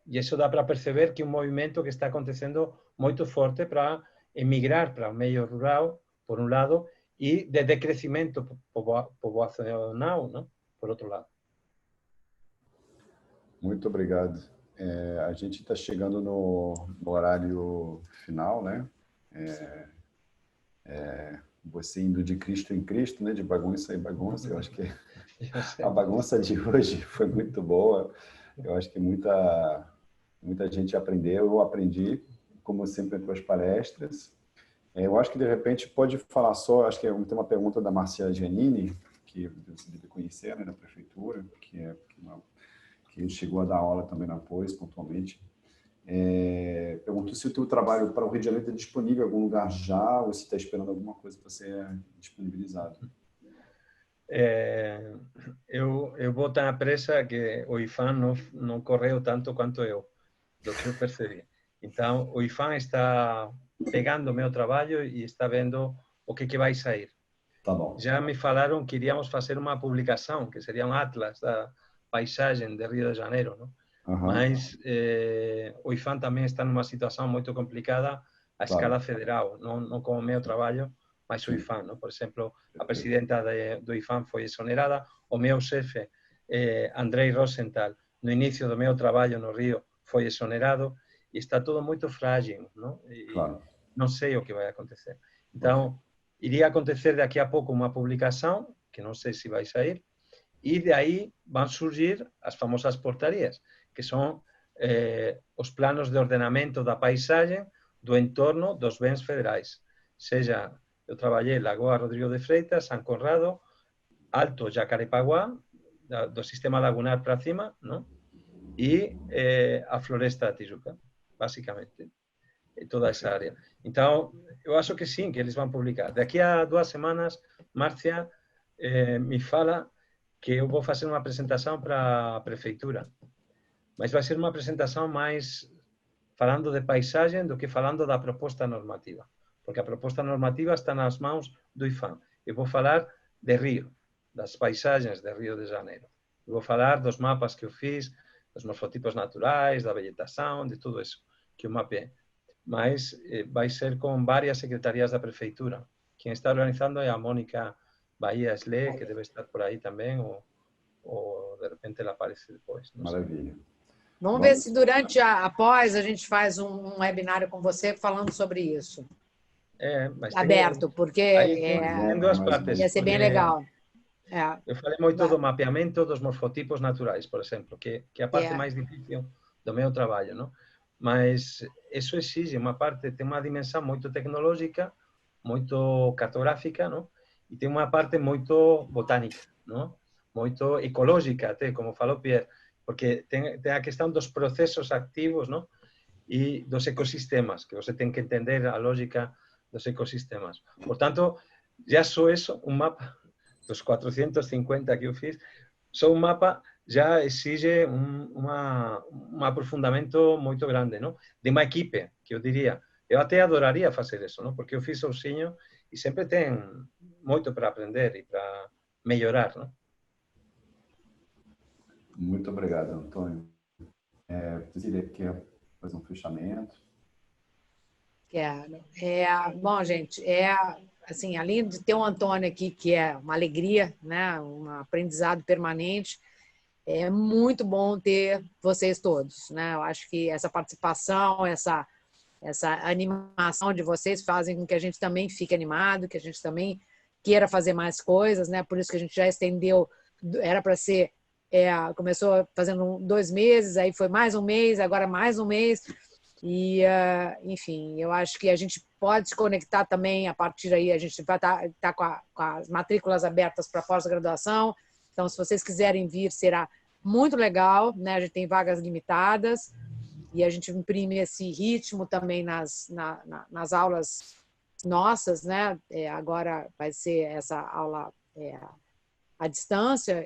E isso dá para perceber que é um movimento que está acontecendo muito forte para emigrar para o meio rural, por um lado, e de decrescimento povoacional, não? Por outro lado. Muito obrigado. A gente está chegando no horário final, né? Você indo de Cristo em Cristo, né? De bagunça em bagunça. Eu acho que a bagunça de hoje foi muito boa. Eu acho que muita gente aprendeu. Eu aprendi, como sempre, em tuas palestras. Eu acho que, de repente, pode falar só... Acho que tem uma pergunta da Marcia Giannini, que você deve conhecer, né, da prefeitura, que chegou a dar aula também na POIS, pontualmente. Perguntou se o teu trabalho para o Rio de Janeiro está disponível em algum lugar já, ou se está esperando alguma coisa para ser disponibilizado. Eu vou estar na pressa que o IFAM não correu tanto quanto eu, do que eu percebi. Então, o IFAM está pegando o meu trabalho e está vendo o que vai sair. Tá bom. Já me falaram que iríamos fazer uma publicação, que seria um atlas da paisagem de Rio de Janeiro, não? Mas o IFAM também está numa situação muito complicada à escala federal, não como o meu trabalho, mas o IFAM, não? Por exemplo, a presidenta do IFAM foi exonerada, o meu chefe, Andrei Rosenthal, no início do meu trabalho no Rio, foi exonerado, e está tudo muito frágil, não? E não sei o que vai acontecer. Então, iria acontecer daqui a pouco uma publicação, que não sei se vai sair, e de aí vão surgir as famosas portarias, que são os planos de ordenamento da paisagem do entorno dos bens federais. Seja, eu trabalhei em Lagoa Rodrigo de Freitas, São Conrado, Alto Jacarepaguá, do sistema lagunar para cima, não? E a Floresta da Tijuca, basicamente, toda essa área. Então, eu acho que sim, que eles vão publicar. Daqui a 2 semanas, Márcia me fala que eu vou fazer uma apresentação para a prefeitura. Mas vai ser uma apresentação mais falando de paisagem do que falando da proposta normativa. Porque a proposta normativa está nas mãos do IFAM. Eu vou falar de Rio, das paisagens de Rio de Janeiro. Eu vou falar dos mapas que eu fiz, dos morfotipos naturais, da vegetação, de tudo isso que eu mapeei. Mas vai ser com várias secretarias da prefeitura. Quem está organizando é a Mônica Bahia Sle, que deve estar por aí também, ou de repente ela aparece depois. Maravilha. Vamos ver se durante após a gente faz um webinário com você falando sobre isso. Mas aberto, porque tem duas partes. Ia ser bem legal. Eu falei muito do mapeamento dos morfotipos naturais, por exemplo, que é a parte mais difícil do meu trabalho, não? Mas isso exige uma parte, tem uma dimensão muito tecnológica, muito cartográfica, não? E tem uma parte muito botânica, não? Muito ecológica, até, como falou Pierre, porque tem a questão dos processos ativos, não? E dos ecossistemas, que você tem que entender a lógica dos ecossistemas. Portanto, já só isso, um mapa dos 450 que eu fiz, só um mapa já exige um aprofundamento muito grande, não? De uma equipe, que eu diria. Eu até adoraria fazer isso, não? Porque eu fiz sozinho e sempre tem muito para aprender e para melhorar, não? Muito obrigado, Antônio. Você quer fazer um fechamento? Quero. Bom, gente, assim, além de ter um Antônio aqui, que é uma alegria, né, um aprendizado permanente, é muito bom ter vocês todos, né? Eu acho que essa participação, essa animação de vocês fazem com que a gente também fique animado, que a gente também queira fazer mais coisas, né? Por isso que a gente já estendeu, era para ser, começou fazendo 2 meses, aí foi mais um mês, agora mais um mês. E, enfim, eu acho que a gente pode se conectar também a partir daí. A gente vai estar com as matrículas abertas para pós-graduação. Então, se vocês quiserem vir, será muito legal, né? A gente tem vagas limitadas e a gente imprime esse ritmo também nas aulas nossas, né? Agora vai ser essa aula à distância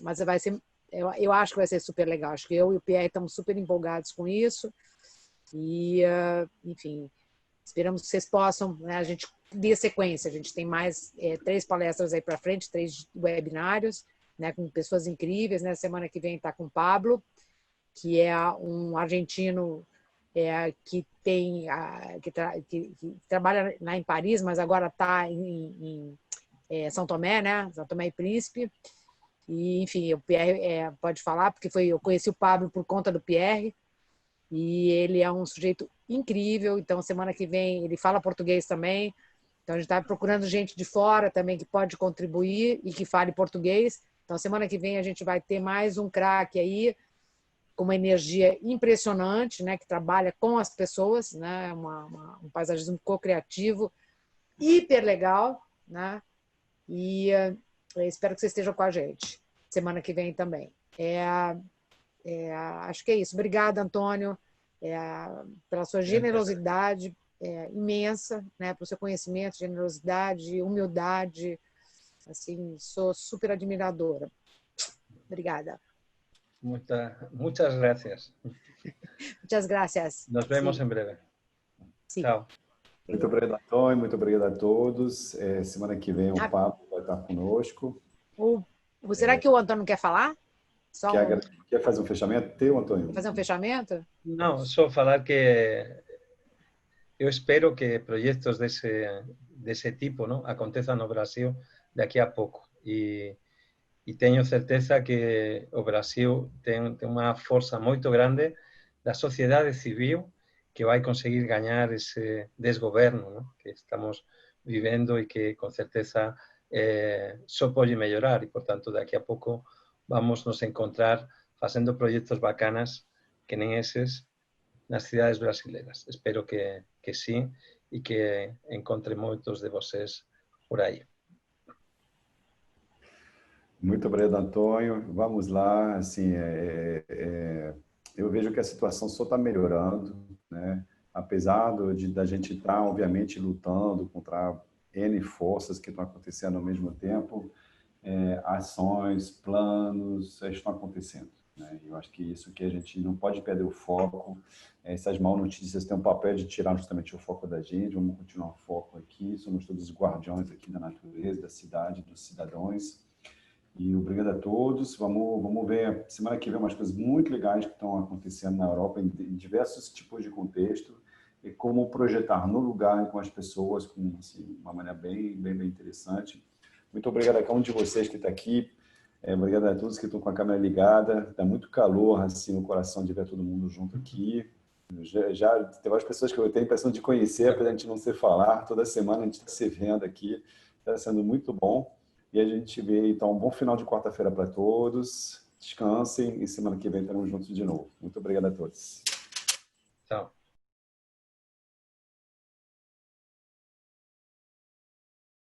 mas vai ser, eu acho que vai ser super legal. Acho que eu e o Pierre estamos super empolgados com isso e, enfim, esperamos que vocês possam, né, a gente dê sequência. A gente tem mais 3 palestras aí para frente, 3 webinários, né, com pessoas incríveis, né? Semana que vem está com o Pablo, que é um argentino que trabalha lá em Paris, mas agora está em São Tomé, né? São Tomé e Príncipe. E, enfim, o Pierre pode falar, porque eu conheci o Pablo por conta do Pierre, e ele é um sujeito incrível. Então, semana que vem, ele fala português também. Então, a gente está procurando gente de fora também que pode contribuir e que fale português. Então, semana que vem, a gente vai ter mais um craque aí, com uma energia impressionante, né, que trabalha com as pessoas, né, um paisagismo co-criativo, hiper legal, né, e espero que vocês estejam com a gente semana que vem também. Acho que é isso. Obrigada, Antônio, pela sua generosidade imensa, né, pelo seu conhecimento, generosidade, humildade. Assim, sou super admiradora. Obrigada. Muchas gracias. Muchas gracias. Nos vemos Sí. em breve. Sí. Tchau. Muito obrigado, Antônio. Muito obrigado a todos. Semana que vem o Pablo vai estar conosco. Será que o Antônio quer falar? Quer fazer um fechamento? Teu, Antônio? Quer fazer um fechamento? Não, só falar que eu espero que projetos desse tipo, não, aconteçam no Brasil daqui a pouco. E tenho certeza que o Brasil tem uma força muito grande da sociedade civil que vai conseguir ganhar esse desgoverno, não, que estamos vivendo e que com certeza só pode melhorar. E, portanto, daqui a pouco vamos nos encontrar fazendo projetos bacanas que nem esses nas cidades brasileiras. Espero que sim e que encontre muitos de vocês por aí. Muito obrigado, Antônio. Vamos lá. Assim, eu vejo que a situação só está melhorando, né? Apesar da gente estar, obviamente, lutando contra N forças que estão acontecendo ao mesmo tempo, ações, planos estão acontecendo, né? Eu acho que isso que a gente não pode perder o foco. Essas mal notícias têm um papel de tirar justamente o foco da gente. Vamos continuar o foco aqui. Somos todos guardiões aqui da natureza, da cidade, dos cidadãos. E obrigado a todos. Vamos ver semana que vem umas coisas muito legais que estão acontecendo na Europa em diversos tipos de contexto e como projetar no lugar e com as pessoas com assim, uma maneira bem interessante. Muito obrigado a cada um de vocês que está aqui. Obrigado a todos que estão com a câmera ligada. Está muito calor assim no coração de ver todo mundo junto aqui. Já tem várias pessoas que eu tenho a impressão de conhecer, apesar de a gente não se falar. Toda semana a gente está se vendo aqui. Está sendo muito bom. E a gente vê, então, um bom final de quarta-feira para todos. Descansem e semana que vem estaremos juntos de novo. Muito obrigado a todos. Tchau.